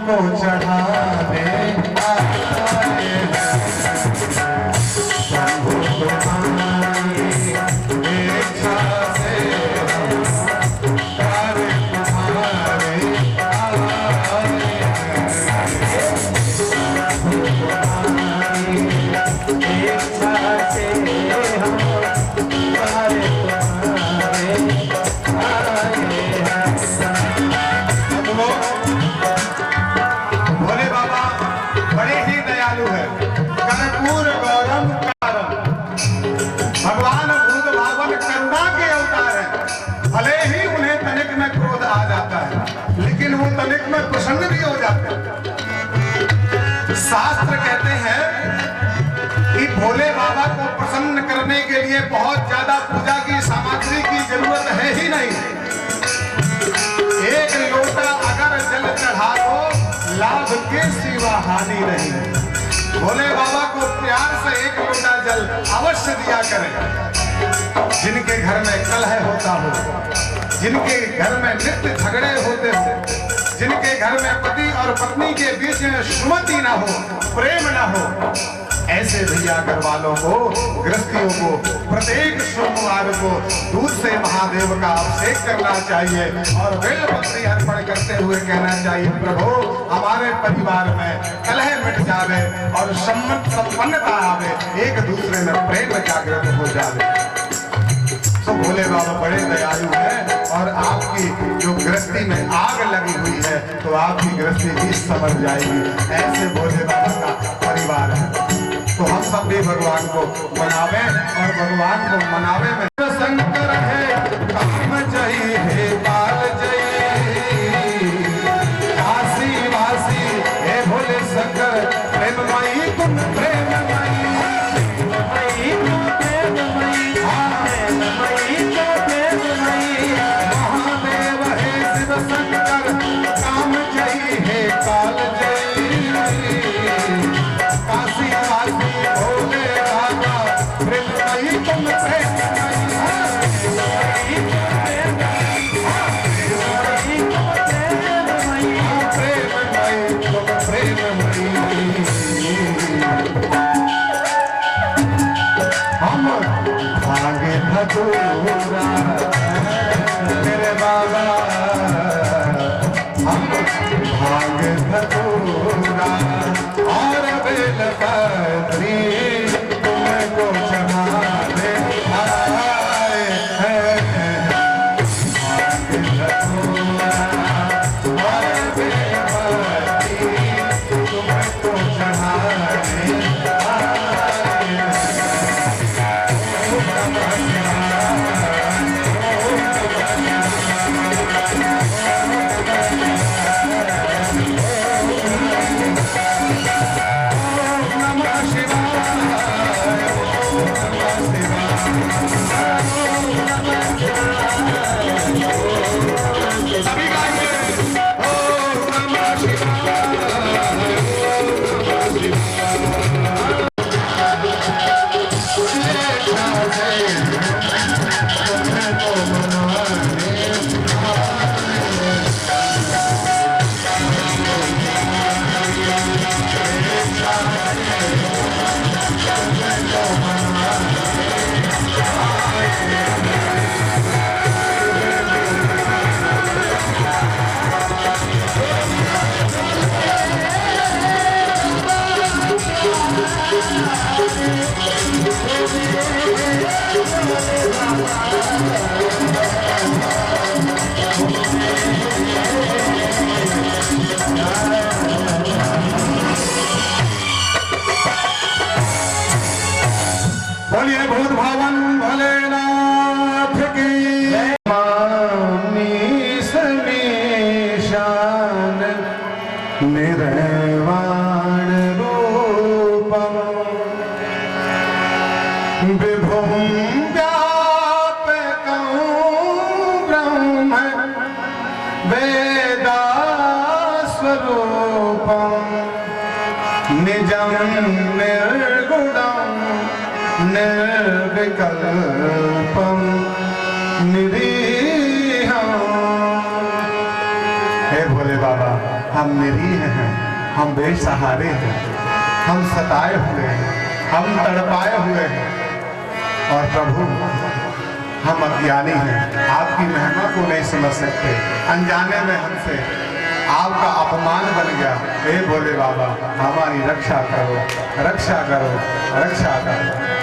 Speaker 2: तुमको चढ़ाने आए हैं। शंभु तुम्हारी इच्छा से हम प्यारे तुम्हारे आए हैं। शंभु तुम्हारी इच्छा से हम प्यारे तुम्हारे आए हैं। भोले बाबा बड़े ही दयालु है। कर्पूर गौरम कारम, भगवान भूत भावन करुणा के अवतार है। भले ही उन्हें तनिक में क्रोध आ जाता है, लेकिन वो तनिक में प्रसन्न भी हो जाते हैं। शास्त्र कहते हैं कि भोले बाबा को प्रसन्न करने के लिए बहुत ज्यादा पूजा की सामग्री की जरूरत है ही नहीं। एक लोटा अगर जल चढ़ा दो, लाभ के सिवा हानि नहीं। भोले बाबा को प्यार से एक लोटा जल अवश्य दिया करें। जिनके घर में कलह होता हो, जिनके घर में नित्य झगड़े होते हो, जिनके घर में पति और पत्नी के बीच में सुमति ना हो, प्रेम ना हो, ऐसे भैया घर वालों को, गृहस्थियों को प्रत्येक सोमवार को दूध से महादेव का अभिषेक करना चाहिए और बेलपत्री अर्पण करते हुए कहना चाहिए, प्रभु हमारे परिवार में कलह मिट जावे और संपन्नता आवे, एक दूसरे में प्रेम जागृत हो जावे। तो भोले बाबा बड़े दयालु हैं और आपकी जो गृहस्थी में आग लगी हुई है तो आपकी गृहस्थी भी समझ जाएगी। ऐसे भोले बाबा का परिवार है। तो हम सब भी भगवान को मनावे और भगवान को मनावे में शंकर है, काम जय है काल जय, काशी वासी हे भोले शंकर, प्रेममयी तुम प्रेममयी, प्रेममयी तुम प्रेममयी, प्रेममयी तो प्रेममयी, महादेव है शिव शंकर, काम जय है काल जय, काशी वासी भोले बाबा, प्रेममयी तुम प्रेममयी, प्रेममयी तुम प्रेममयी। हम भागे भगोरा मेरे बाबा, हम भागे भगोरा और बेलपत्री तुमको चढ़ाने आए हैं। भागे भगोरा और बेलपत्री तुमको चढ़ाने आए हैं। बोलिए भूत भावन भोलेनाथ की मीशान निर्वाण रूपम विभुम व्यापकं ब्रह्म वेदास्वरूपम निजं निर्गुणं निर्विकल्पं निरीहं। हे भोले बाबा, हम निरीह हैं, हम बेसहारे हैं, हम सताए हुए हैं, हम तड़पाए हुए हैं और प्रभु हम अज्ञानी हैं, आपकी महिमा को नहीं समझ सकते। अनजाने में हमसे आपका अपमान बन गया। हे भोले बाबा हमारी रक्षा करो, रक्षा करो, रक्षा करो।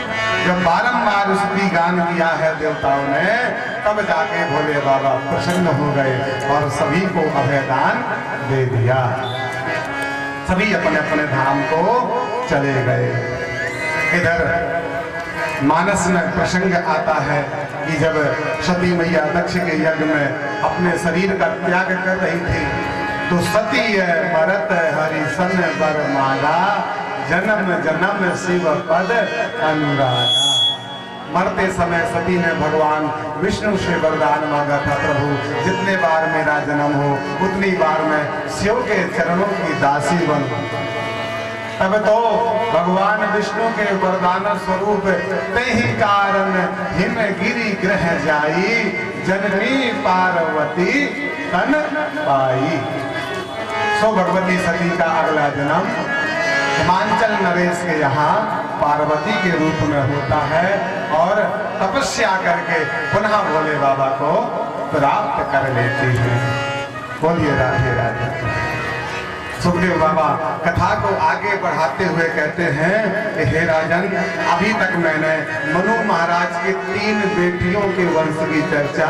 Speaker 2: जब बारंबार उसकी गान किया है देवताओं ने, तब जाके भोले बाबा प्रसन्न हो गए और सभी को अभयदान दे दिया। सभी अपने अपने धाम को चले गए। इधर मानस में प्रसंग आता है कि जब सती मैया दक्ष के यज्ञ में अपने शरीर का त्याग कर रही थी, तो सती मरत हरि सन बर माला, जन्म जन्म शिव पद अनुरागा। मरते समय सती ने भगवान विष्णु से वरदान मांगा था, प्रभु जितने बार मेरा जन्म हो उतनी बार मैं शिव के चरणों की दासी बनूं। तब तो भगवान विष्णु के वरदान स्वरूप ते ही कारण हिम गिरी ग्रह जाई, जननी पार्वती तन पाई। सो भगवती सती का अगला जन्म हिमांचल नरेश के यहाँ पार्वती के रूप में होता है और तपस्या करके पुनः भोले बाबा को प्राप्त कर लेती है। बोलिए राधे राधे। सुखदेव बाबा कथा को आगे बढ़ाते हुए कहते हैं, हे राजन, अभी तक मैंने मनु महाराज के 3 बेटियों के वंश की चर्चा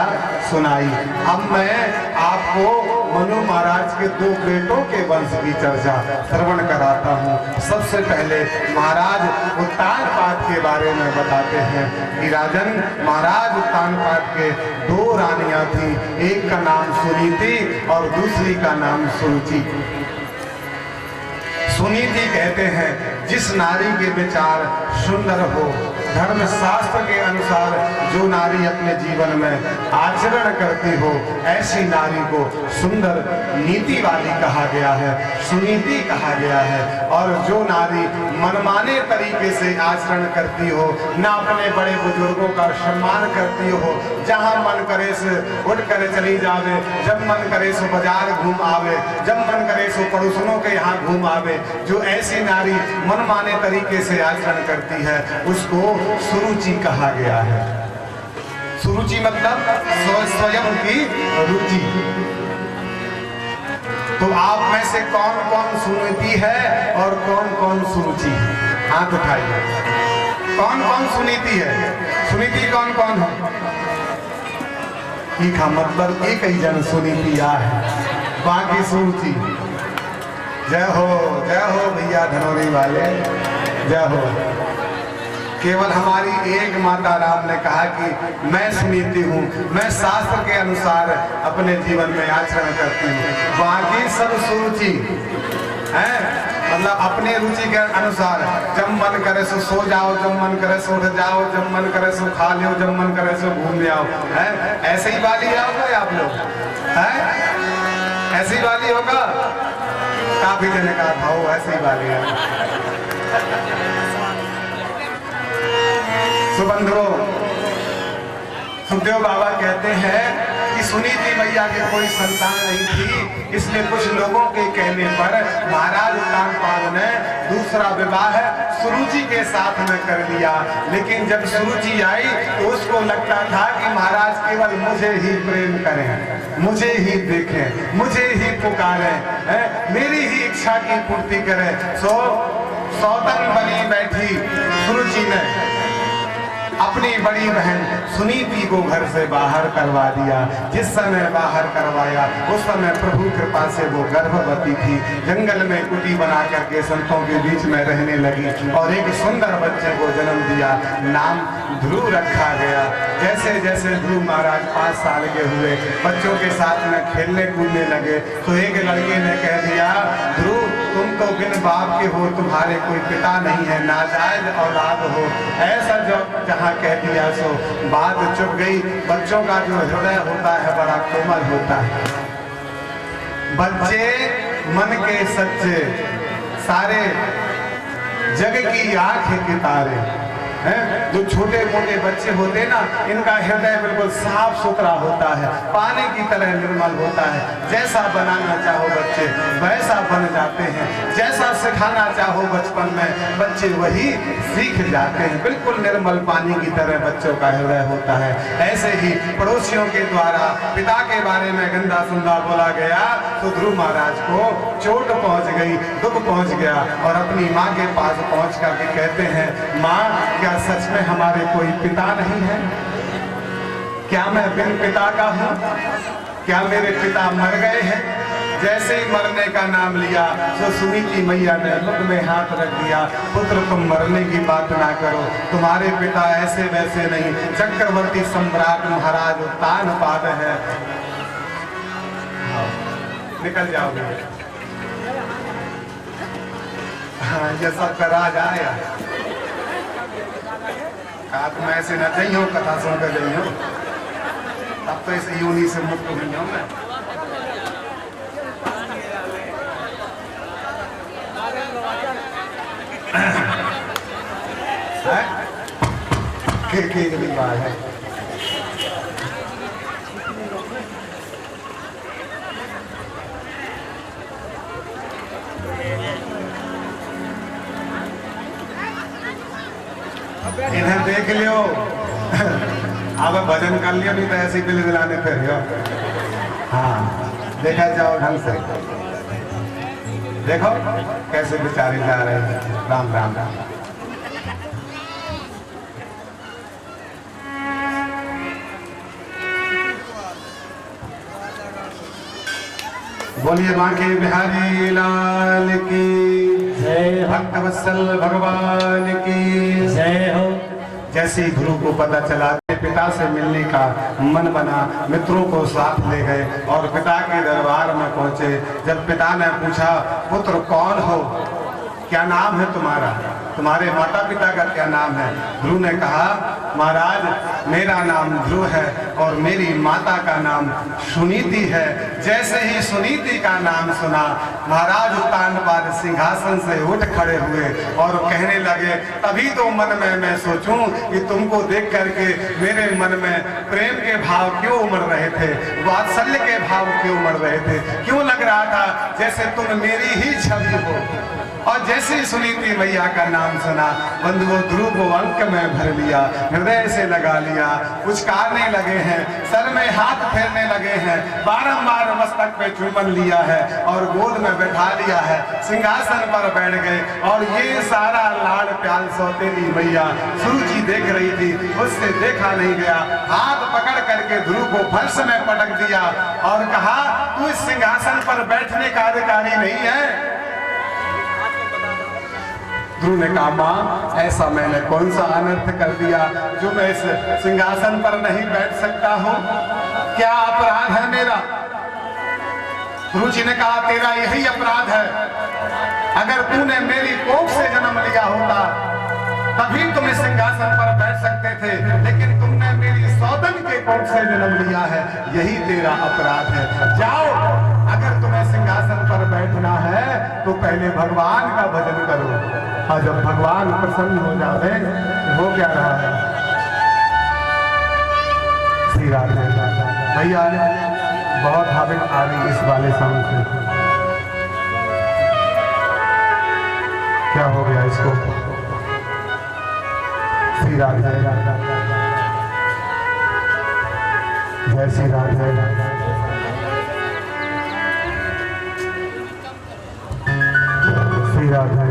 Speaker 2: सुनाई। अब मैं आपको मनु महाराज के 2 बेटों के वंश की चर्चा श्रवण कराता हूँ। सबसे पहले महाराज उत्तानपाद के बारे में बताते हैं कि राजन, महाराज उत्तानपाद के 2 रानियां थी। एक का नाम सुनीति और दूसरी का नाम सुरुचि। सुनीति कहते हैं जिस नारी के विचार सुंदर हो, धर्म शास्त्र के अनुसार जो नारी अपने जीवन में आचरण करती हो, ऐसी नारी को सुंदर नीति वाली कहा गया है, सुनीति कहा गया है। और जो नारी मनमाने तरीके से आचरण करती हो, ना अपने बड़े बुजुर्गों का सम्मान करती हो, जहां मन करे से उठ कर चली जावे, जब मन करे सो बाजार घूम आवे, जब मन करे सो पड़ोसनों के यहाँ घूम आवे, जो ऐसी नारी मनमाने तरीके से आचरण करती है, उसको सुरुचि कहा गया है। सुरुचि मतलब स्वयं की रुचि। तो आप में से कौन कौन सुनीति है और कौन कौन सुरुचि है? हाथ उठाइए। कौन कौन सुनीति है? सुनीति कौन कौन है? ठीक है, मतलब एक ही जन सुनीति है, बाकी सुरुचि। जय हो भैया धनौरी वाले, जय हो। केवल हमारी एक माता राम ने कहा कि मैं सुनीति हूँ, मैं शास्त्र के अनुसार अपने जीवन में आचरण करती हूँ, बाकी सब सुरुचि है। मतलब अपने रुचि के अनुसार, जब मन करे सो सो जाओ, जब मन करे सो उठ जाओ, जब मन करे सो खा लो, जब मन करे सो घूम ले आओ, है ऐसे ही वाली आओगे आप लोग, है ऐसी वाली होगा। काफी जने कहा था वो ऐसे ही वाली है। सुबंधुओं, सुखदेव बाबा कहते हैं कि सुनीति मैया की कोई संतान नहीं थी, इसलिए कुछ लोगों के कहने पर महाराज उत्तानपाद ने दूसरा विवाह सुरुचि के साथ में कर लिया। लेकिन जब सुरुचि आई तो उसको लगता था कि महाराज केवल मुझे ही प्रेम करें, मुझे ही देखें, मुझे ही पुकारें, मेरी ही इच्छा की पूर्ति करें। सौतन बनी बैठी सुरुचि ने अपनी बड़ी बहन सुनीति को घर से बाहर करवा दिया। जिस समय बाहर करवाया उस समय प्रभु कृपा से वो गर्भवती थी, जंगल में कुटी बना करके संतों के बीच में रहने लगी और एक सुंदर बच्चे को जन्म दिया। नाम ध्रुव रखा गया। जैसे जैसे ध्रुव महाराज 5 साल के हुए, बच्चों के साथ में खेलने कूदने लगे तो एक लड़के ने कह दिया, ध्रुव तुम तो बिन बाप के हो, तुम्हारे कोई पिता नहीं है, नाजायज औलाद हो। ऐसा जो जहाँ कह दिया सो बात चुप गई। बच्चों का जो हृदय होता है बड़ा कोमल होता है। बच्चे मन के सच्चे, सारे जग की आंख के तारे,
Speaker 1: हैं। जो छोटे मोटे बच्चे होते ना, इनका हृदय बिल्कुल साफ सुथरा होता है, पानी की तरह निर्मल होता है। जैसा बनाना चाहो बच्चे वैसा बन जाते हैं, जैसा सिखाना चाहो बचपन में बच्चे वही सीख जाते हैं। बिल्कुल निर्मल पानी की तरह बच्चों का हृदय होता है। ऐसे ही पड़ोसियों के द्वारा पिता के बारे में गंदा सुंदा बोला गया तो ध्रुव महाराज को चोट पहुंच गई, दुख पहुंच गया और अपनी माँ के पास पहुंच करके कहते हैं, माँ क्या सच में हमारे कोई पिता नहीं है? क्या मैं बिन पिता का हूँ? क्या मेरे पिता मर गए हैं? जैसे ही मरने का नाम लिया तो सुनीति मैया ने मुख में हाथ रख दिया, पुत्र तुम मरने की बात ना करो, तुम्हारे पिता ऐसे वैसे नहीं, चक्रवर्ती सम्राट महाराज उत्तान पाद है। निकल जाओगे। हाँ, ये सब करा जाए। कहा तुम ऐसे न चाहिए, कथा सुन कर जाइए, अब तो इस यूनी से मुक्त हुई हूँ मैं। की बात है। इन्हें देख लियो, अब भजन कर लियो, नहीं तो ऐसे बिल दिलाने फिर हो। हाँ, देखा जाओ ढंग से, देखो कैसे बेचारे जा रहे हैं। राम राम राम। बोलिए बांके बिहारी लाल की जय, भक्त वत्सल भगवान की जय हो। जैसे ही ध्रुव को पता चला पिता से मिलने का मन बना, मित्रों को साथ ले गए और पिता के दरबार में पहुंचे। जब पिता ने पूछा, पुत्र कौन हो, क्या नाम है तुम्हारा, तुम्हारे माता पिता का क्या नाम है? ध्रुव ने कहा, महाराज मेरा नाम ध्रुव है और मेरी माता का नाम सुनीति है। जैसे ही सुनीति का नाम सुना, महाराज उत्तानपाद सिंहासन से उठ खड़े हुए और कहने लगे, तभी तो मन में मैं सोचूं कि तुमको देख करके मेरे मन में प्रेम के भाव क्यों उमड़ रहे थे, वात्सल्य के भाव क्यों उमड़ रहे थे, क्यों लग रहा था जैसे तुम मेरी ही छवि हो। और जैसे ही सुनीति मैया का नाम सुना, बंधुओं ध्रुव को अंक में भर लिया, हृदय से लगा लिया, उचकारने लगे हैं, सर में हाथ फेरने लगे हैं, बारंबार मस्तक पे चुम्बन लिया है और गोद में बैठा लिया है, सिंहासन पर बैठ गए। और ये सारा लाड़ प्याल सौतेली मैया सुरुचि देख रही थी, उससे देखा नहीं गया। हाथ पकड़ करके ध्रुव को फर्श में पटक दिया और कहा, तू इस सिंहासन पर बैठने का अधिकारी नहीं है। ध्रुव ने कहा, माँ ऐसा मैंने कौन सा अनर्थ कर दिया जो मैं इस सिंहासन पर नहीं बैठ सकता हूँ, क्या अपराध है मेरा? ध्रुव जी ने कहा, तेरा यही अपराध है, अगर तूने मेरी कोख से जन्म लिया होता तभी तुम इस सिंहासन पर बैठ सकते थे, लेकिन तुमने मेरी सौतन के कोख से जन्म लिया है, यही तेरा अपराध है। जाओ, अगर तुम्हें सिंहासन पर बैठना है तो पहले भगवान का भजन करो, और जब भगवान प्रसन्न हो जाते हो क्या रहा है। श्री राधे भैया बहुत हाबिल आ रही इस वाले साउंड से, क्या हो गया इसको? श्री राधे, जय श्री राधे। श्री राधे,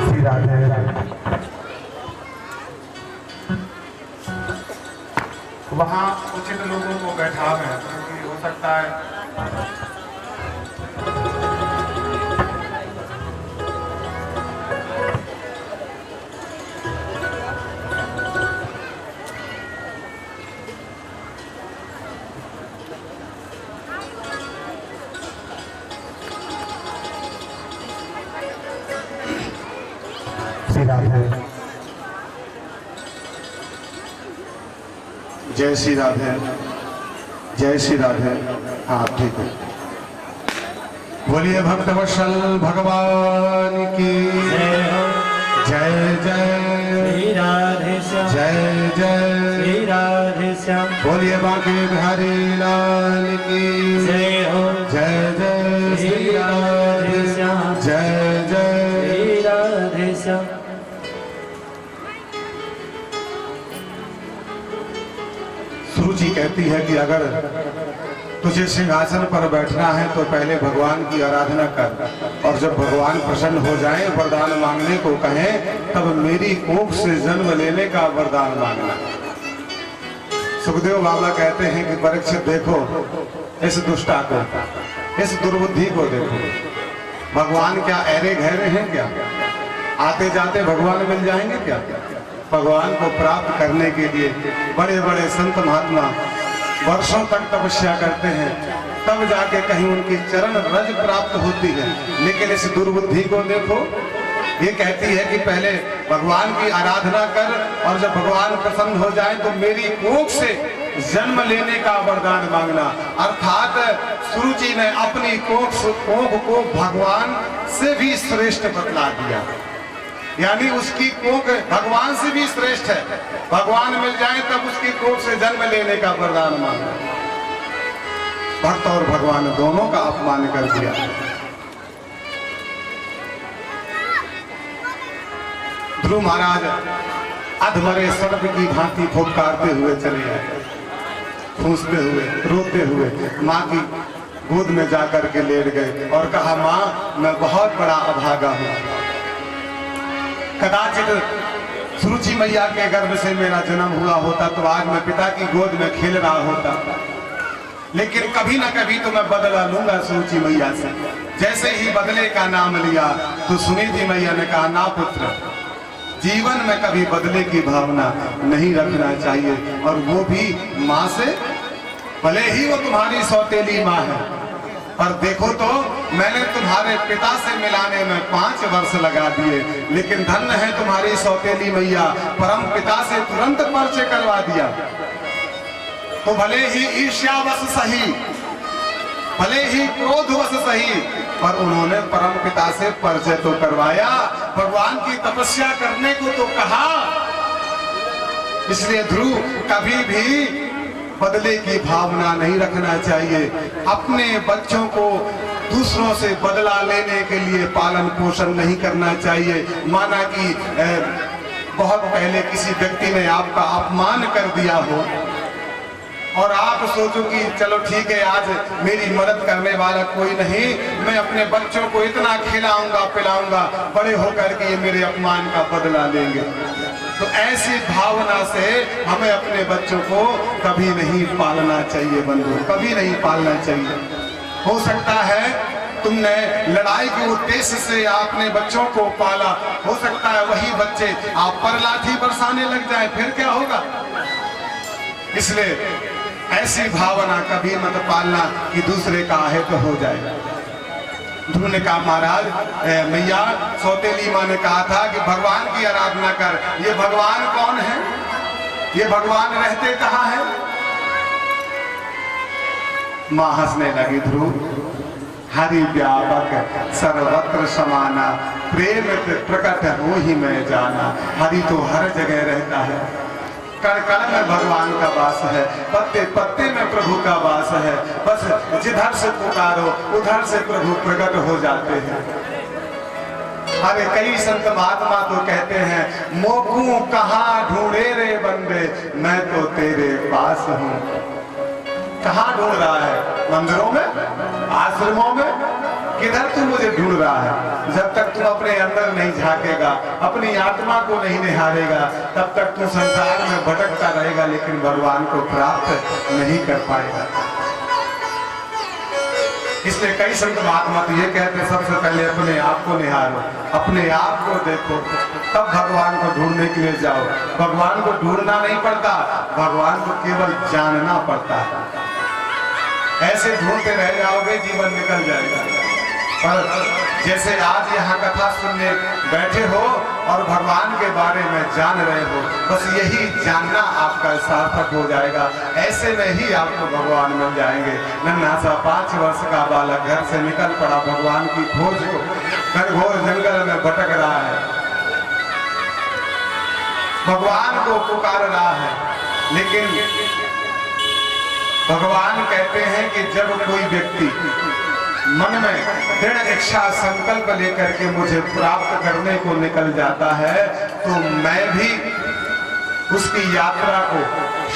Speaker 1: श्री राधे। वहाँ उचित लोगों को बैठा है, क्योंकि हो सकता है जय श्री राधे,
Speaker 2: जय श्री राधे। हाँ ठीक है। बोलिए भक्तवत्सल भगवान की जय जय
Speaker 3: श्री राधे श्याम,
Speaker 2: जय जय
Speaker 3: श्री राधे श्याम,
Speaker 2: बोलिए बांके बिहारी लाल की
Speaker 3: जय हो।
Speaker 2: जय जय
Speaker 3: श्री राधे श्याम,
Speaker 2: जय जय
Speaker 3: श्री राधे श्याम।
Speaker 2: सुरुचि कहती है कि अगर तुझे सिंहासन पर बैठना है तो पहले भगवान की आराधना कर, और जब भगवान प्रसन्न हो जाएं वरदान मांगने को कहें तब मेरी कोख से जन्म लेने का वरदान मांगना। सुखदेव बाबा कहते हैं कि परीक्षित देखो इस दुष्टा को, इस दुर्बुद्धि को देखो। भगवान क्या ऐरे गहरे हैं क्या? आते जाते भगवान मिल जाएंगे क्या? भगवान को प्राप्त करने के लिए बड़े बड़े संत महात्मा वर्षों तक तपस्या करते हैं, तब जाके कहीं उनकी चरण रज प्राप्त होती है। लेकिन इस दुर्बुद्धि को देखो, ये कहती है कि पहले भगवान की आराधना कर, और जब भगवान प्रसन्न हो जाए तो मेरी कोख से जन्म लेने का वरदान मांगना। अर्थात सुरुचि ने अपनी कोख को भगवान से भी श्रेष्ठ बतला दिया, यानी उसकी कोख भगवान से भी श्रेष्ठ है। भगवान मिल जाए तब उसकी कोख से जन्म लेने का वरदान मांगा। भक्त और भगवान दोनों का अपमान कर दिया। ध्रुव महाराज अधमरे सर्प की भांति फुफकारते हुए चले आए, फूंसते हुए रोते हुए माँ की गोद में जाकर के लेट गए और कहा, माँ मैं बहुत बड़ा अभागा हूँ। कदाचित सुरुचि मैया के गर्भ से मेरा जन्म हुआ होता तो आज मैं पिता की गोद में खेल रहा होता, लेकिन कभी ना कभी तो मैं बदला लूंगा सुरुचि मैया से। जैसे ही बदले का नाम लिया तो सुनीति मैया ने कहा, ना पुत्र, जीवन में कभी बदले की भावना नहीं रखना चाहिए, और वो भी माँ से, भले ही वो तुम्हारी सौतेली माँ है। पर देखो तो मैंने तुम्हारे पिता से मिलाने में 5 वर्ष लगा दिए, लेकिन धन्य है तुम्हारी सौतेली मैया, परम पिता से तुरंत परिचय करवा दिया। तो भले ही ईर्ष्यावश सही, भले ही क्रोधवश सही, पर उन्होंने परम पिता से परिचय तो करवाया, भगवान की तपस्या करने को तो कहा। इसलिए ध्रुव कभी भी बदले की भावना नहीं रखना चाहिए। अपने बच्चों को दूसरों से बदला लेने के लिए पालन पोषण नहीं करना चाहिए। माना कि बहुत पहले किसी व्यक्ति ने आपका अपमान कर दिया हो और आप सोचो कि चलो ठीक है, आज मेरी मदद करने वाला कोई नहीं, मैं अपने बच्चों को इतना खिलाऊंगा पिलाऊंगा, बड़े होकर के ये मेरे अपमान का बदला लेंगे। तो ऐसी भावना से हमें अपने बच्चों को कभी नहीं पालना चाहिए बंधु, कभी नहीं पालना चाहिए। हो सकता है तुमने लड़ाई के उद्देश्य से आपने बच्चों को पाला, हो सकता है वही बच्चे आप पर लाठी बरसाने लग जाए, फिर क्या होगा? इसलिए ऐसी भावना कभी मत पालना कि दूसरे का अहित हो जाए। ध्रुव ने कहा, महाराज मैया सौतेली माँ ने कहा था कि भगवान की आराधना कर। ये भगवान कौन है? ये भगवान रहते कहाँ हैं? माँ हंसने लगी, ध्रुव हरि व्यापक सर्वत्र समाना, प्रेम प्रकट हो ही मैं जाना। हरि तो हर जगह रहता है, कण कण में भगवान का वास है, पत्ते पत्ते में प्रभु का वास है। बस जिधर से पुकारो उधर से प्रभु प्रकट हो जाते हैं। अरे कई संत महात्मा तो कहते हैं, मोकू कहाँ ढूंढे रे बंदे, मैं तो तेरे पास हूँ। कहाँ ढूंढ रहा है? मंदिरों में, आश्रमों में, किधर तू मुझे ढूंढ रहा है? जब तक तू अपने अंदर नहीं झांकेगा, अपनी आत्मा को नहीं निहारेगा, तब तक तू संसार में भटकता रहेगा, लेकिन भगवान को प्राप्त नहीं कर पाएगा। इसलिए कई संत महात्मा तो ये कहते हैं, सबसे पहले अपने आप को निहारो, अपने आप को देखो, तब भगवान को ढूंढने के लिए जाओ। भगवान को ढूंढना नहीं पड़ता, भगवान को केवल जानना पड़ता है। ऐसे ढूंढते रह जाओगे, जीवन निकल जाएगा। पर जैसे आज यहाँ कथा सुनने बैठे हो
Speaker 1: और भगवान के बारे में जान रहे हो, बस यही जानना आपका सार्थक हो जाएगा। ऐसे में ही आपको भगवान मिल जाएंगे। नन्हा सा 5 वर्ष का बालक घर से निकल पड़ा भगवान की खोज को, घनघोर जंगल में भटक रहा है, भगवान को पुकार रहा है। लेकिन भगवान कहते हैं कि जब कोई व्यक्ति मन में दृढ़ इच्छा संकल्प लेकर के मुझे प्राप्त करने को निकल जाता है, तो मैं भी उसकी यात्रा को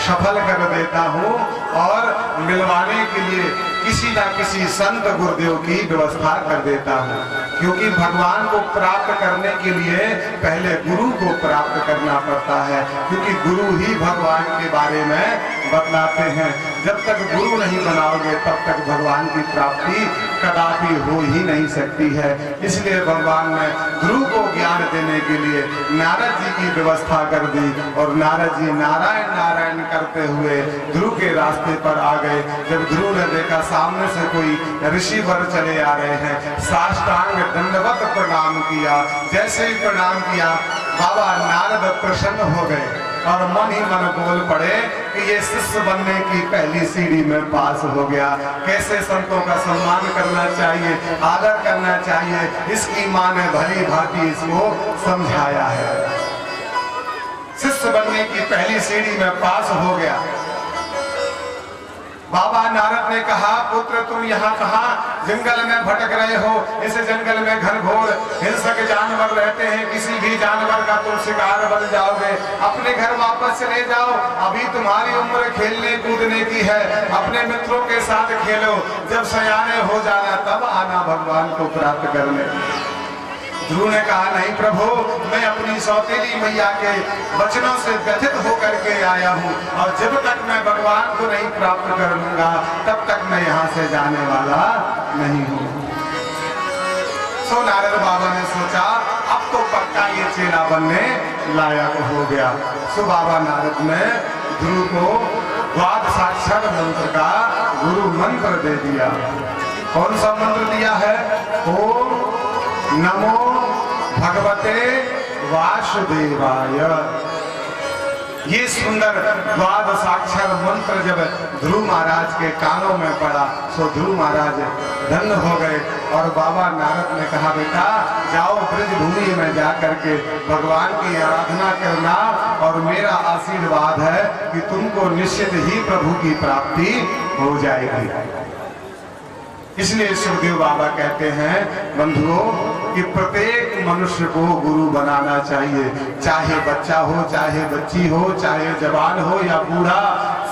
Speaker 1: सफल कर देता हूँ और मिलवाने के लिए किसी ना किसी संत गुरुदेव की व्यवस्था कर देता हूँ। क्योंकि भगवान को प्राप्त करने के लिए पहले गुरु को प्राप्त करना पड़ता है, क्योंकि गुरु ही भगवान के बारे में बतलाते हैं। जब तक गुरु नहीं बनाओगे तब तक भगवान की प्राप्ति कदापि हो ही नहीं सकती है। इसलिए भगवान ने ध्रुव को ज्ञान देने के लिए नारद जी की व्यवस्था कर दी और नारद जी नारायण नारायण करते हुए ध्रुव के रास्ते पर आ गए। जब ध्रुव ने देखा सामने से कोई ऋषि वर चले आ रहे हैं, साष्टांग दंडवत प्रणाम किया। जैसे ही प्रणाम किया बाबा नारद प्रसन्न हो गए और मन ही मन बोल पड़े कि ये शिष्य बनने की पहली सीढ़ी में पास हो गया। कैसे संतों का सम्मान करना चाहिए, आदर करना चाहिए, इसकी माँ ने भली भांति इसको समझाया है। शिष्य बनने की पहली सीढ़ी में पास हो गया। बाबा नारद ने कहा, पुत्र तुम यहाँ कहाँ जंगल में भटक रहे हो? इस जंगल में घनघोर हिंसक जानवर रहते हैं, किसी भी जानवर का तुम शिकार बन जाओगे। अपने घर वापस चले जाओ, अभी तुम्हारी उम्र खेलने कूदने की है, अपने मित्रों के साथ खेलो, जब सयाने हो जाना तब आना भगवान को प्राप्त करने। ध्रुव ने कहा, नहीं प्रभु, मैं अपनी सौतेली मैया के वचनों से व्यथित होकर के आया हूँ और जब तक मैं भगवान को नहीं प्राप्त कर लूंगा तब तक मैं यहाँ से जाने वाला नहीं हूँ। सो नारद बाबा ने सोचा अब तो पक्का ये चेला बनने लायक हो गया। सो बाबा नारद ने ध्रुव को द्वादशाक्षर मंत्र का गुरु मंत्र दे दिया। कौन सा मंत्र दिया है? ओम नमो भगवते वासुदेवाय। ये सुंदर द्वादशाक्षर मंत्र जब ध्रुव महाराज के कानों में पड़ा तो ध्रुव महाराज धन्य हो गए और बाबा नारद ने कहा, बेटा जाओ ब्रज भूमि में जा करके भगवान की आराधना करना और मेरा आशीर्वाद है कि तुमको निश्चित ही प्रभु की प्राप्ति हो जाएगी। इसलिए सुखदेव बाबा कहते हैं, बंधुओं, कि प्रत्येक मनुष्य को गुरु बनाना चाहिए। चाहे बच्चा हो, चाहे बच्ची हो, चाहे जवान हो या बूढ़ा,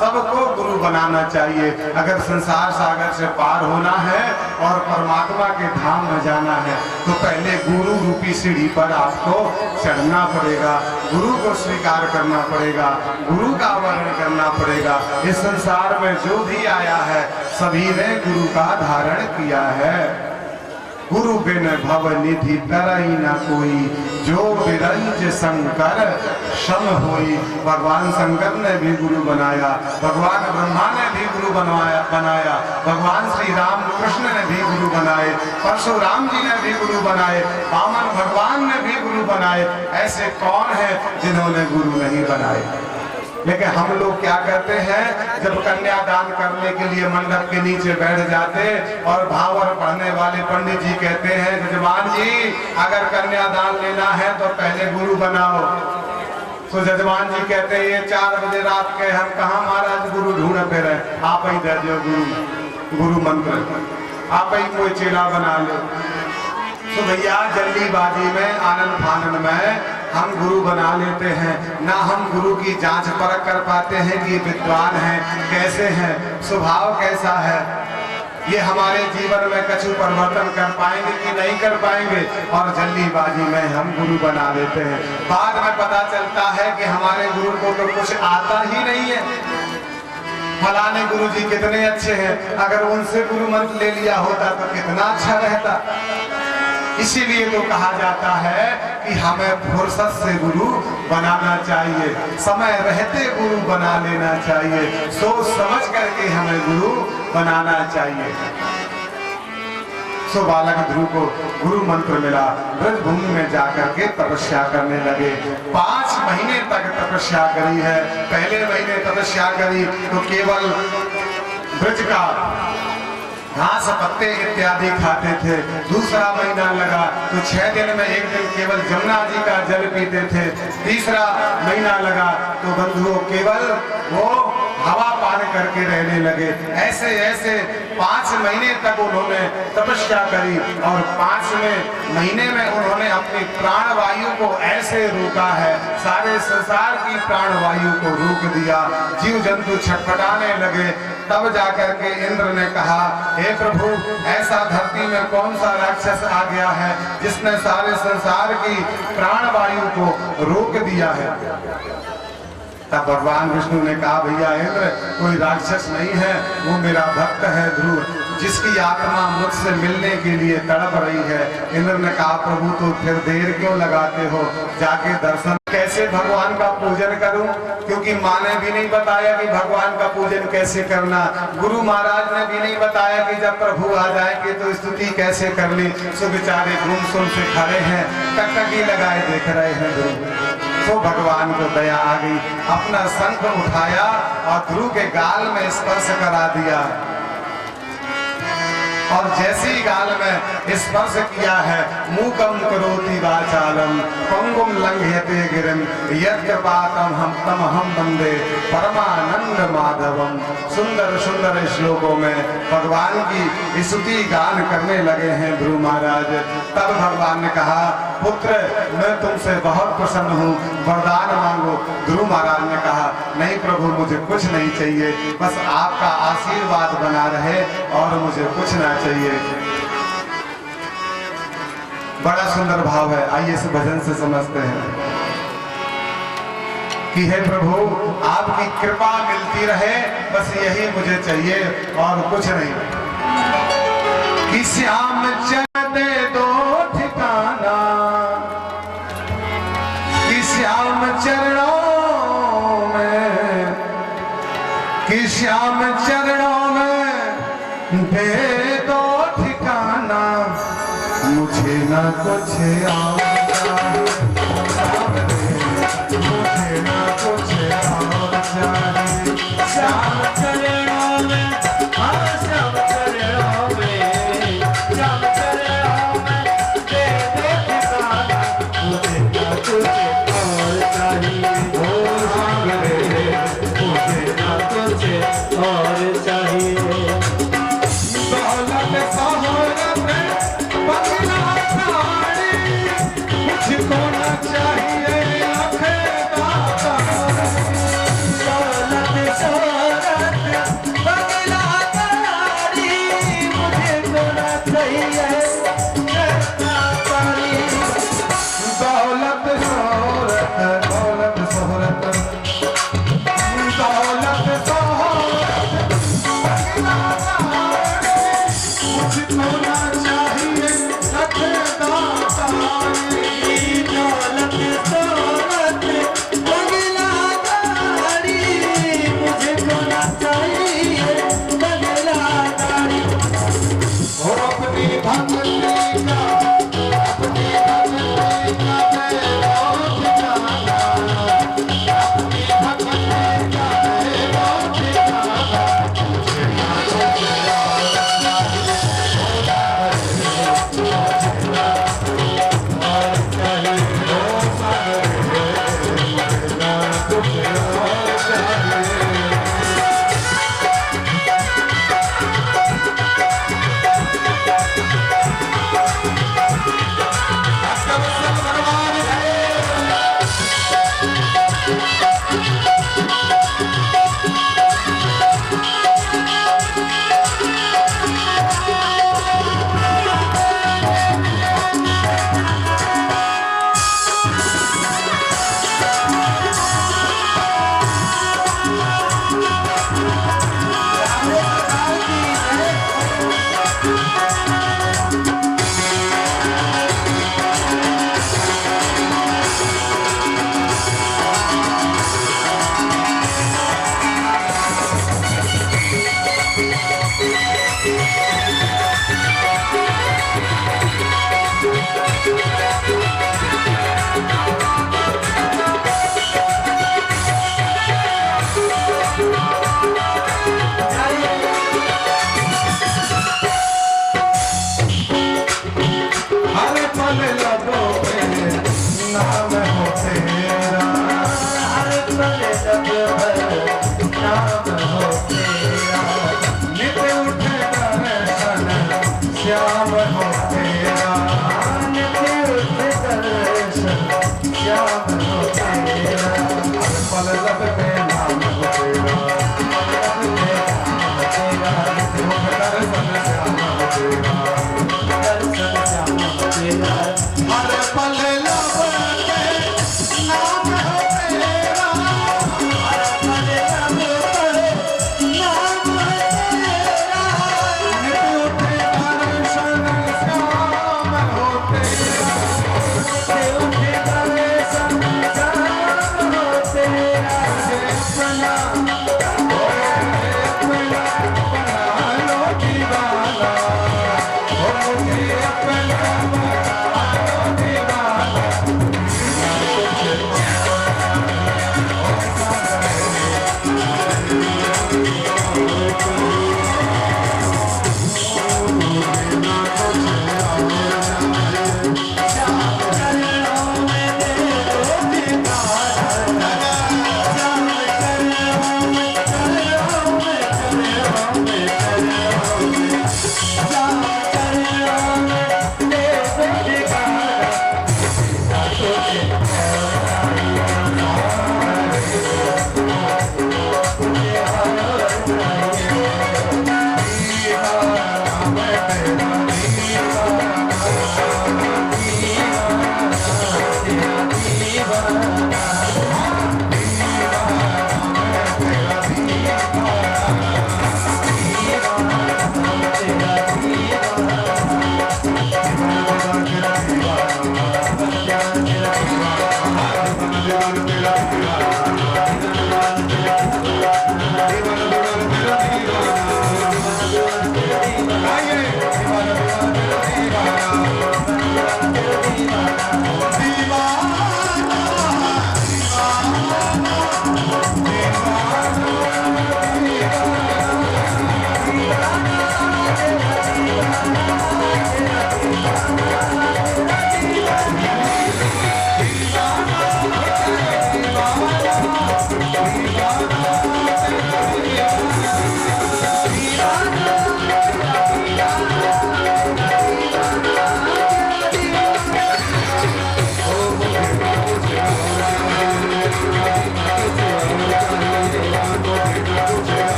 Speaker 1: सबको गुरु बनाना चाहिए। अगर संसार सागर से पार होना है और परमात्मा के धाम में जाना है तो पहले गुरु रूपी सीढ़ी पर आपको चढ़ना पड़ेगा, गुरु को स्वीकार करना पड़ेगा, गुरु का वर्ण करना पड़ेगा। इस संसार में जो भी आया है सभी ने गुरु का धारण किया है। गुरु बिन भव निधि तरई न कोई, जो विरंज शंकर सम होई। भगवान शंकर ने भी गुरु बनाया, भगवान ब्रह्मा ने भी गुरु बनाया, भगवान श्री राम कृष्ण ने भी गुरु बनाए, परशुराम जी ने भी गुरु बनाए, वामन भगवान ने भी गुरु बनाए। ऐसे कौन है जिन्होंने गुरु नहीं बनाए? लेकिन हम लोग क्या करते हैं, जब कन्यादान करने के लिए मंडप के नीचे बैठ जाते और भावर पढ़ने वाले पंडित जी कहते हैं, जजमान जी अगर कन्यादान लेना है तो पहले गुरु बनाओ। तो जजमान जी कहते हैं, ये 4 बजे रात के हम कहाँ महाराज गुरु ढूंढ फिर, आप ही दे दो गुरु मंत्र, आप ही कोई चेला बना लो। तो भैया जल्दीबाजी में, आनंद फानंद में हम गुरु बना लेते हैं, ना हम गुरु की जांच परख कर पाते हैं कि विद्वान है, कैसे हैं, स्वभाव कैसा है, ये हमारे जीवन में कछु परिवर्तन कर पाएंगे कि नहीं कर पाएंगे, और जल्दीबाजी में हम गुरु बना लेते हैं। बाद में पता चलता है कि हमारे गुरु को तो कुछ आता ही नहीं है। फलाने गुरु जी कितने अच्छे हैं, अगर उनसे गुरु मंत्र ले लिया होता तो कितना अच्छा रहता। इसीलिए तो कहा जाता है कि हमें फुर्सत से गुरु बनाना चाहिए, समय रहते गुरु बना लेना चाहिए, सोच समझ करके हमें गुरु बनाना चाहिए।
Speaker 2: सो बालक ध्रुव को गुरु मंत्र मिला। ब्रज भूमि में जाकर के तपस्या करने लगे। 5 महीने तक तपस्या करी है। पहले महीने तपस्या करी तो केवल ब्रज का घास पत्ते इत्यादि खाते थे। दूसरा महीना लगा तो 6 दिन में एक दिन केवल जमुना जी का जल पीते थे। तीसरा महीना लगा तो बंधुओं केवल वो हवा पान करके रहने लगे। ऐसे ऐसे 5 महीने तक उन्होंने तपस्या करी और 5वें महीने में उन्होंने अपनी प्राणवायु को ऐसे रोका है, सारे संसार की प्राणवायु को रोक दिया। जीव जंतु छटपटाने लगे। तब जाकर के इंद्र ने कहा, हे प्रभु, ऐसा धरती में कौन सा राक्षस आ गया है जिसने सारे संसार की प्राणवायु को रोक दिया है। तब भगवान विष्णु ने कहा, भैया इंद्र, कोई राक्षस नहीं है, वो मेरा भक्त है ध्रुव, जिसकी आत्मा मुझसे मिलने के लिए तड़प रही है। इंद्र ने कहा, प्रभु तो फिर देर क्यों लगाते हो, जाके दर्शन। कैसे भगवान का पूजन करूं, क्योंकि माँ ने भी नहीं बताया कि भगवान का पूजन कैसे करना। गुरु महाराज ने भी नहीं बताया कि जब प्रभु आ जाएंगे तो स्तुति कैसे करनी। सो बेचारे गुमसुम से खड़े हैं, टकटकी लगाए देख रहे हैं ध्रुव। तो भगवान को दया आ गई, अपना शंख उठाया और ध्रुव के गाल में स्पर्श करा दिया। और जैसे ही गाल में स्पर्श किया है, मूकम करोति वाचालम पंगुम लंघयते गिरिम यत्कृपातम हम वंदे परमानंद माधवम। सुंदर सुंदर श्लोकों में भगवान की स्तुति गान करने लगे हैं ध्रुव महाराज। तब भगवान ने कहा, पुत्र, मैं तुमसे बहुत प्रसन्न हूँ, वरदान मांगो। ध्रुव महाराज ने कहा, नहीं प्रभु, मुझे कुछ नहीं चाहिए, बस आपका आशीर्वाद बना रहे और मुझे कुछ ना चाहिए। बड़ा सुंदर भाव है, आइए इस भजन से समझते हैं कि हे प्रभु, आपकी कृपा मिलती रहे, बस यही मुझे चाहिए और कुछ नहीं। कि श्याम चढ़ते दो ठिकाना, कि श्याम चरणों में, कि श्याम चरणों में दे दो ठिकाना, मुझे न कुछ आता, मुझे न कुछ और चाहिए।
Speaker 3: श्याम चरणों में, हाँ श्याम चरणों में, श्याम चरणों में दे दे ठिकाना, मुझे न कुछ और चाहिए। ओ संग रे, मुझे न कुछ और चाहिए।
Speaker 2: दौलत शोहरत बंगला गाड़ी, कमल लब में नाम हो तेरा, दर्शन श्याम हो तेरा, हर पल लब में नाम हो तेरा, नित उठे दर्शन श्याम हो तेरा,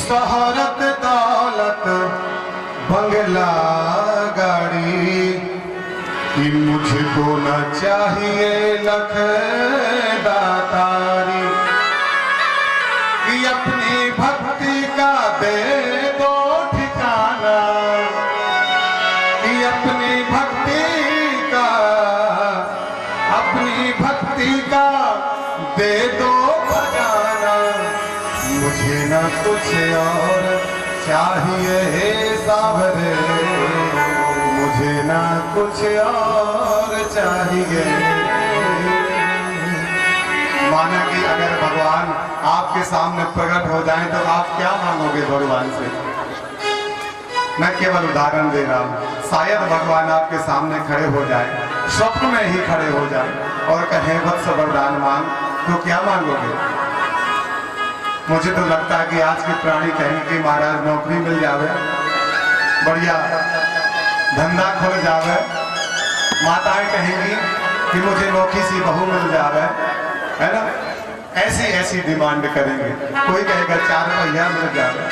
Speaker 2: शोहरत दौलत बंगला गाड़ी कि मुझको न चाहिए लख दातारी कि अपनी भक्ति का दे दो ठिकाना कि अपनी भक्ति का दे दो खजाना मुझे न कुछ और चाहिए हे सावरे मुझे न कुछ और चाहिए। माना कि अगर भगवान आपके सामने प्रकट हो जाए तो आप क्या मांगोगे भगवान से? मैं केवल उदाहरण दे रहा हूँ। शायद भगवान आपके सामने खड़े हो जाए, स्वप्न में ही खड़े हो जाए और कहें वत्स वरदान मांग, तो क्या मांगोगे? मुझे तो लगता है कि आज के प्राणी कहेंगे कि महाराज नौकरी मिल जावे, बढ़िया धंधा खुल जावे, माताएं कहेंगी कि मुझे नौकरी सी बहू मिल जावे, है ना? ऐसी ऐसी डिमांड करेंगे। कोई कहेगा 4 पहिया मिल जावे।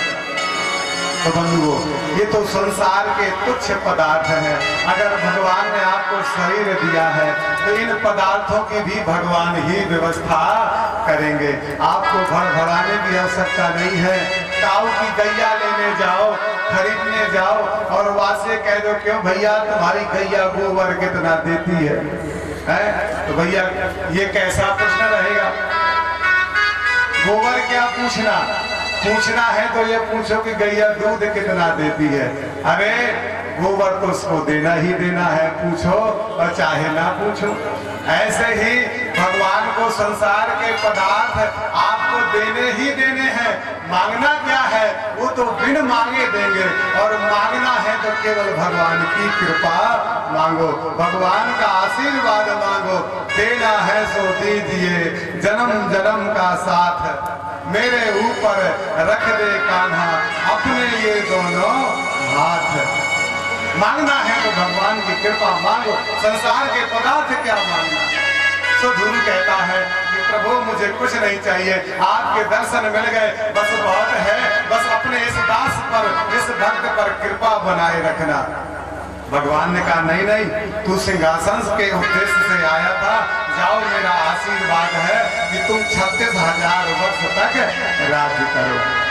Speaker 2: तो बंधुओं, ये तो संसार के तुच्छ पदार्थ हैं। अगर भगवान ने आपको शरीर दिया है तो इन पदार्थों की भी भगवान ही व्यवस्था करेंगे। आपको भर भराने की आवश्यकता नहीं है। काऊ की गैया लेने जाओ, खरीदने जाओ और वासे कह दो क्यों भैया तुम्हारी गैया गोबर कितना देती है? तो भैया ये कैसा प्रश्न रहेगा? गोबर क्या पूछना है तो ये पूछो कि गैया दूध कितना देती है। अरे गोबर तो उसको देना ही देना है, पूछो और चाहे ना पूछो। ऐसे ही भगवान को संसार के पदार्थ आपको देने ही देने हैं। मांगना क्या है, वो तो बिन मांगे देंगे, और मांगना है तो केवल भगवान की कृपा मांगो, भगवान का आशीर्वाद मांगो। देना है सो दीजिए, जन्म जन्म का साथ मेरे ऊपर रख दे कान्हा अपने ये दोनों हाथ। मांगना है तो भगवान की कृपा मांगो, संसार के पदार्थ क्या मांगना। सो ध्रुव कहता है कि प्रभु मुझे कुछ नहीं चाहिए, आपके दर्शन मिल गए बस बहुत है, बस अपने इस दास पर, इस भक्त पर कृपा बनाए रखना। भगवान ने कहा नहीं नहीं, तू सिंहासन के उद्देश्य से आया था, जाओ मेरा आशीर्वाद है कि तुम 36,000 वर्ष तक राज्य करो।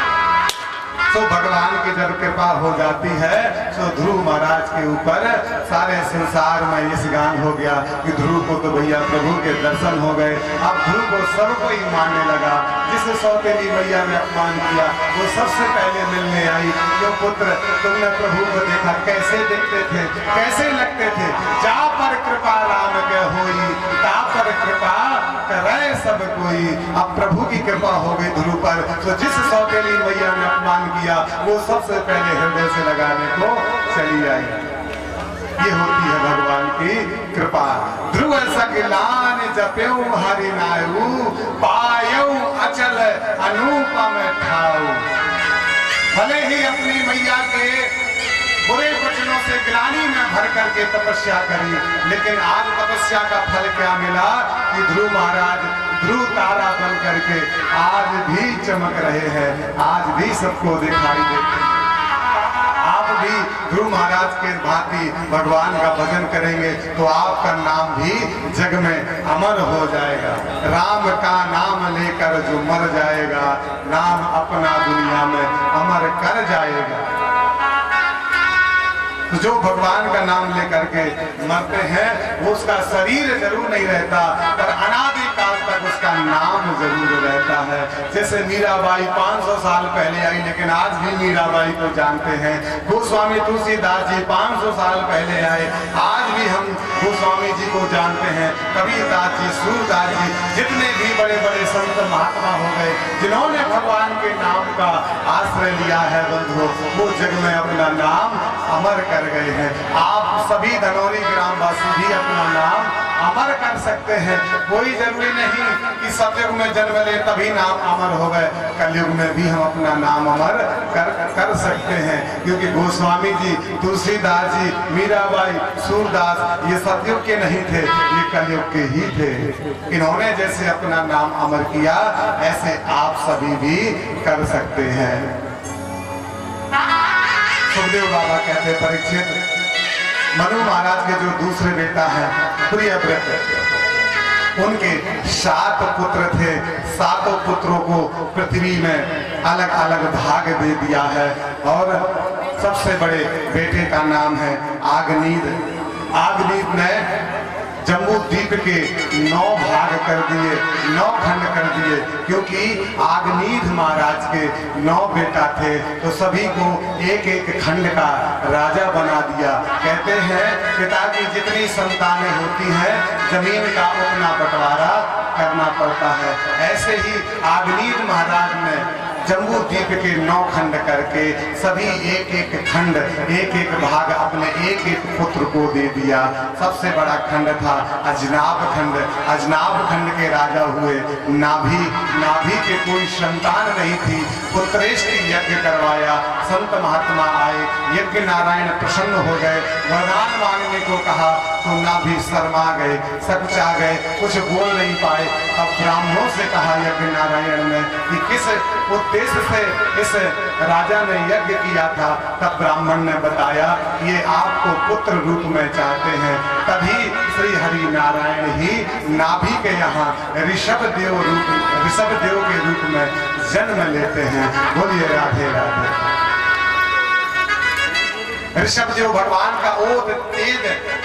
Speaker 2: तो भगवान की जब कृपा हो जाती है तो ध्रुव महाराज के ऊपर सारे संसार में इस गान हो गया कि ध्रुव को तो भैया प्रभु के दर्शन हो गए। अब ध्रुव को सब कोई मानने लगा, जिस सौतेली मैया ने अपमान किया वो सबसे पहले मिलने आई। जो पुत्र तुमने प्रभु को देखा, कैसे देखते थे, कैसे लगते थे, जा पर कृपा राम के होई, ता पर कृपा करे सब कोई। अब प्रभु की कृपा हो गई ध्रुव पर, तो जिस सौतेली मैया ने अपमान किया वो सबसे पहले हृदय से लगाने को चली आई। ये होती है भगवान की कृपा। ध्रुव सगिलान जप्यो हरि नायु, पायौ अचल अनुपम ठाऊ। भले ही अपनी मैया के बुरे वचनों से ग्लानि में भर करके तपस्या करी, लेकिन आज तपस्या का फल क्या मिला कि ध्रुव महाराज ध्रुव तारा बन करके आज भी चमक रहे हैं, आज भी सबको दिखाई देते हैं। आप भी ध्रुव महाराज के भांति भगवान का भजन करेंगे तो आपका नाम भी जग में अमर हो जाएगा। राम का नाम लेकर जो मर जाएगा, नाम अपना दुनिया में अमर कर जाएगा। तो जो भगवान का नाम लेकर के मरते हैं वो उसका शरीर जरूर नहीं रहता, पर अनादि काल तक उसका नाम जरूर रहता है। जैसे मीराबाई 500 साल पहले आई, लेकिन आज भी मीराबाई को जानते हैं। गोस्वामी तुलसीदास जी 500 साल पहले आए, आज भी हम गोस्वामी जी को जानते हैं। कबीरदास जी, सूरदास जी, जितने भी बड़े बड़े संत महात्मा हो गए, जिन्होंने भगवान के नाम का आश्रय लिया है बंधुओं, वो जग में अपना नाम अमर कर गए हैं। आप सभी धनौरी ग्रामवासी भी अपना नाम अमर कर सकते हैं। कोई जरूरी नहीं कि सतयुग में जन्म ले तभी नाम अमर हो गए, कलयुग में भी हम अपना नाम अमर कर सकते हैं। क्योंकि गोस्वामी जी, तुलसीदास जी, मीराबाई, सूरदास ये सतयुग के नहीं थे, ये कलयुग के ही थे। इन्होंने जैसे अपना नाम अमर किया, ऐसे आप सभी भी कर सकते हैं। सुखदेव बाबा कहते परीक्षित, मनु महाराज के जो दूसरे बेटा हैं प्रियव्रत, उनके 7 पुत्र थे। 7 पुत्रों को पृथ्वी में अलग अलग भाग दे दिया है, और सबसे बड़े बेटे का नाम है आगनीद। आगनीद ने जम्बू द्वीप के 9 भाग कर दिए, 9 खंड कर दिए, क्योंकि आगनीद महाराज के 9 बेटा थे, तो सभी को एक एक खंड का राजा बना दिया। कहते हैं पिता की जितनी संतानें होती हैं, जमीन का उतना बंटवारा करना पड़ता है। ऐसे ही आगनीद महाराज ने जम्बू द्वीप के 9 खंड करके सभी एक एक खंड, एक एक भाग अपने एक एक पुत्र को दे दिया। सबसे बड़ा खंड था अजनाब खंड। अजनाब खंड के राजा हुए नाभि। नाभि के कोई संतान नहीं थी, पुत्रेष्ट यज्ञ करवाया। संत महात्मा आए, यज्ञ नारायण प्रसन्न हो गए, वरदान मांगने को कहा तो नाभि शर्मा गए, सकचा गए, कुछ बोल नहीं पाए। अब ब्राह्मणों से कहा यज्ञ नारायण ने कि किस उद्देश्य से इस राजा ने यज्ञ किया था, तब ब्राह्मण ने बताया ये आपको पुत्र रूप में चाहते हैं। तभी श्री हरि नारायण ही नाभि के यहाँ ऋषभ देव के रूप में जन्म लेते हैं। बोलिए राधे राधे। ऋषभ देव भगवान का ओत तेज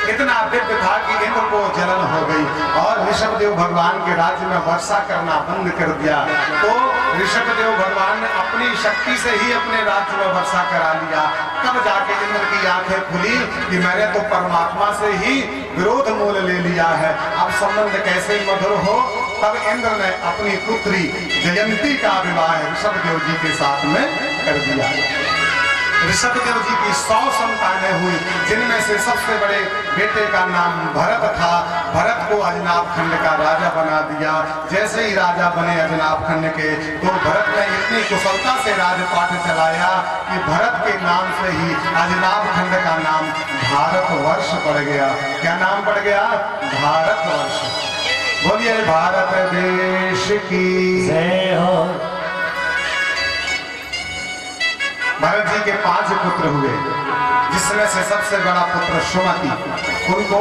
Speaker 2: इतना दिव्य था कि इंद्र को जलन हो गई, और
Speaker 1: ऋषभदेव भगवान के राज्य में वर्षा करना बंद कर दिया। तो ऋषभदेव भगवान ने अपनी शक्ति से ही अपने राज्य में वर्षा करा लिया। तब जाके इंद्र की आंखें खुली कि मैंने तो परमात्मा से ही विरोध मूल ले लिया है, अब संबंध कैसे मधुर हो। तब इंद्र ने अपनी पुत्री जयंती का विवाह ऋषभदेव जी के साथ में कर दिया। ऋषभदेव जी की 100 संतानें हुई, जिनमें से सबसे बड़े बेटे का नाम भरत था। भरत को अजनाब खंड का राजा बना दिया। जैसे ही राजा बने अजनाब खंड के, तो भरत ने इतनी कुशलता से राजपाट चलाया कि भरत के नाम से ही अजनाब खंड का नाम भारतवर्ष पड़ गया। क्या नाम पड़ गया? भारतवर्ष। बोलिए भारत देश की
Speaker 3: जय हो।
Speaker 1: भरत जी के 5 पुत्र हुए, जिसमें से सबसे बड़ा पुत्र सुमति, उनको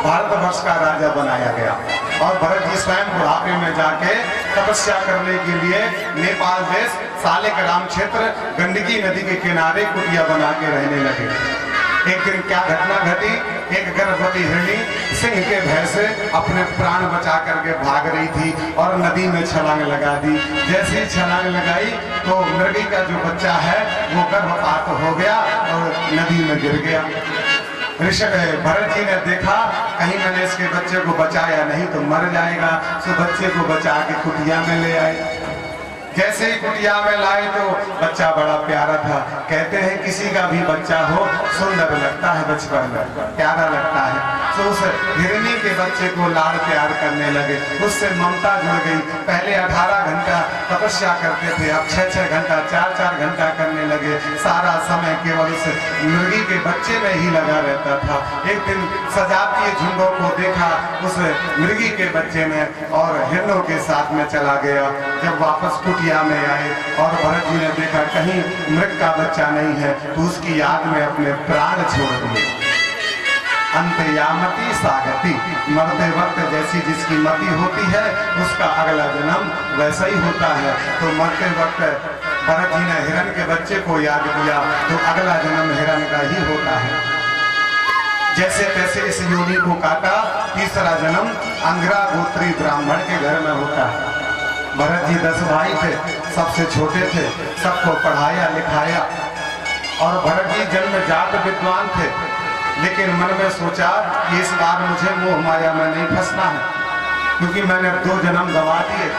Speaker 1: भारतवर्ष का राजा बनाया गया। और भरत जी स्वयं बुढ़ापे में जाके तपस्या करने के लिए नेपाल देश सालेग्राम क्षेत्र गंडकी नदी के किनारे कुटिया बना के रहने लगे। एक दिन क्या घटना घटी, एक गर्भवती हिरणी सिंह के भय से अपने प्राण बचा करके भाग रही थी और नदी में छलांग लगा दी। जैसे ही छलांग लगाई तो मृगी का जो बच्चा है वो गर्भपात हो गया और नदी में गिर गया। भरत जी ने देखा कहीं मैंने इसके बच्चे को बचाया नहीं तो मर जाएगा, तो बच्चे को बचा के कुटिया में ले आए। जैसे ही कुटिया में लाए तो बच्चा बड़ा प्यारा था। कहते हैं किसी का भी बच्चा हो सुंदर लगता है, बचपन में प्यारा लगता है। तो उस हिरनी के बच्चे को लाड़ प्यार करने लगे, उससे ममता जुड़ गई। पहले 18 घंटा तपस्या करते थे, अब 6-6 घंटा 4-4 घंटा करने लगे। सारा समय केवल उस मुर्गी के बच्चे में ही लगा रहता था। एक दिन सजातीय झुंडों को देखा उस मुर्गी के बच्चे में और हिरणों के साथ में चला गया। जब वापस कुटिया में आए और भरत जी ने देखा कहीं मृग का बच्चा नहीं है, तो उसकी याद में अपने प्राण छोड़ दिए। अंतयामति सागति, मरते वक्त जैसी जिसकी मति होती है उसका अगला जन्म वैसा ही होता है। तो मरते वक्त भरत जी ने हिरण के बच्चे को याद किया, तो अगला जन्म हिरण का ही होता है। जैसे तैसे इस योनि को काटा, तीसरा जन्म अंगरा गोत्री ब्राह्मण के घर में होता है। भरत जी 10 भाई थे, सबसे छोटे थे, सबको पढ़ाया लिखाया। और भरत जी जन्मजात विद्वान थे, लेकिन मन में सोचा कि इस बार मुझे मोह माया में नहीं फंसना है, क्योंकि मैंने 2 जन्म गंवा दिए।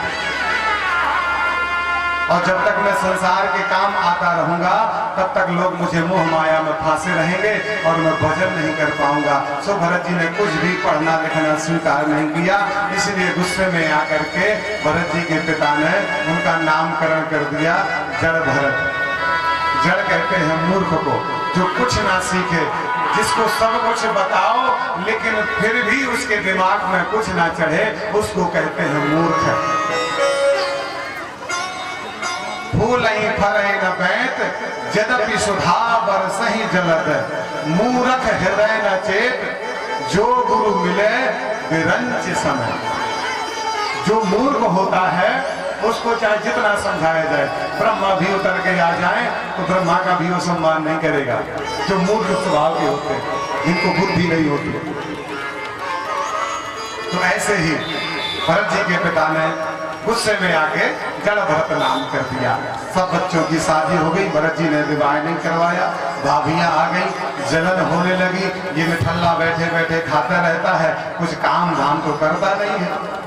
Speaker 1: और जब तक मैं संसार के काम आता रहूंगा तब तक लोग मुझे मोह माया में फांसे रहेंगे और मैं भजन नहीं कर पाऊंगा। सो भरत जी ने कुछ भी पढ़ना लिखना स्वीकार नहीं किया। इसलिए गुस्से में आकर के भरत जी के पिता ने उनका नामकरण कर दिया जड़ भरत। जड़ कहते हैं मूर्ख को, जो कुछ ना सीखे, जिसको सब कुछ बताओ लेकिन फिर भी उसके दिमाग में कुछ ना चढ़े, उसको कहते हैं मूर्ख। फूल ही फरे न बैत, यद्यपि सुधा बरसहि जलद, मूर्ख हृदय न चेत, जो गुरु मिले विरंच समय। जो मूर्ख होता है उसको चाहे जितना समझाया जाए, ब्रह्मा भी उतर के आ जाए तो ब्रह्मा का भी वो सम्मान नहीं करेगा। जो मूर्ख स्वभाव के होते हैं, इनको बुद्धि नहीं होती। तो ऐसे ही भरत जी के पिता ने गुस्से में आके जड़ भरत नाम कर दिया। सब बच्चों की शादी हो गई, भरत जी ने विवाह नहीं करवाया। भाभियां आ गई, जलन होने लगी। ये निठल्ला बैठे बैठे खाता रहता है, कुछ काम धाम तो करता नहीं है।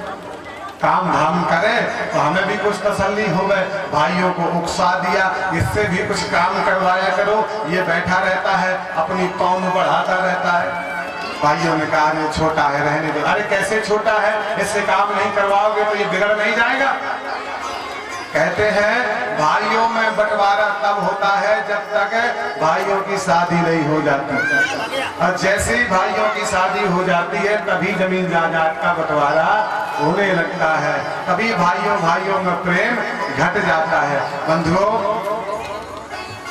Speaker 1: काम धाम करे तो हमें भी कुछ तसल्ली हो गए। भाइयों को उकसा दिया, इससे भी कुछ काम करवाया करो। ये बैठा रहता है, अपनी कौम बढ़ाता रहता है। भाइयों ने कहा ये छोटा है, रहने दो। अरे कैसे छोटा है, इससे काम नहीं करवाओगे तो ये बिगड़ नहीं जाएगा। कहते हैं भाइयों में बंटवारा तब होता है जब तक भाइयों की शादी नहीं हो जाती, और जैसे ही भाइयों की शादी हो जाती है तभी जमीन जायदाद का बंटवारा होने लगता है। तभी भाइयों भाइयों में प्रेम घट जाता है। बंधुओं,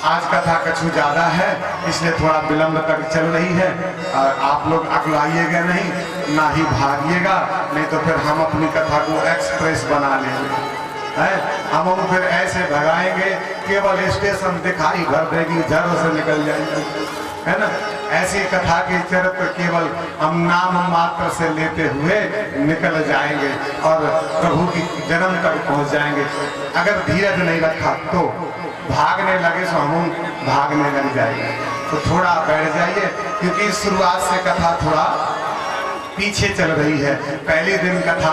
Speaker 1: आज कथा कछु ज्यादा है, इसलिए थोड़ा विलंब तक चल रही है। और आप लोग अकलाइएगा नहीं, ना ही भागिएगा, नहीं तो फिर हम अपनी कथा को एक्सप्रेस बना लेंगे। हम फिर ऐसे भगाएंगे, केवल स्टेशन दिखाई भर देगी, जड़ से निकल जाएंगे।
Speaker 2: है ना। ऐसी कथा के चरित्र केवल हम नाम मात्र से लेते हुए निकल जाएंगे और प्रभु की जन्म तक पहुंच जाएंगे। अगर धीरज नहीं रखा तो भागने लगे तो हम भागने लग जाएंगे। तो थोड़ा बैठ जाइए, क्योंकि शुरुआत से कथा थोड़ा पीछे चल रही है। पहले दिन कथा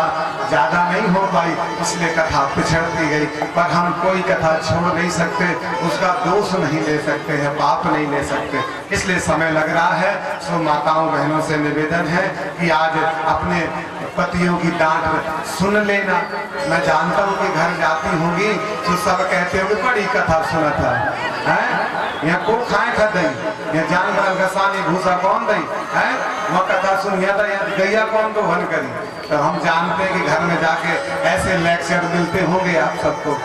Speaker 2: ज्यादा नहीं हो पाई, इसलिए कथा पिछड़ती गई। पर हम कोई कथा छोड़ नहीं सकते, उसका दोष नहीं ले सकते हैं, पाप नहीं ले सकते, इसलिए समय लग रहा है। सो माताओं बहनों से निवेदन है कि आज अपने पतियों की डांट सुन लेना। मैं जानता हूँ कि घर जाती होंगी तो सब कहते होंगे बड़ी कथा सुना था, यहाँ को खाए खा दई, यहाँ जानवर गसानी भूसा कौन दई है, वहाँ कथा सुन यहाँ गैया कौन तो भन करी। तो हम जानते हैं कि घर में जाके ऐसे लेक्चर मिलते होंगे आप सबको।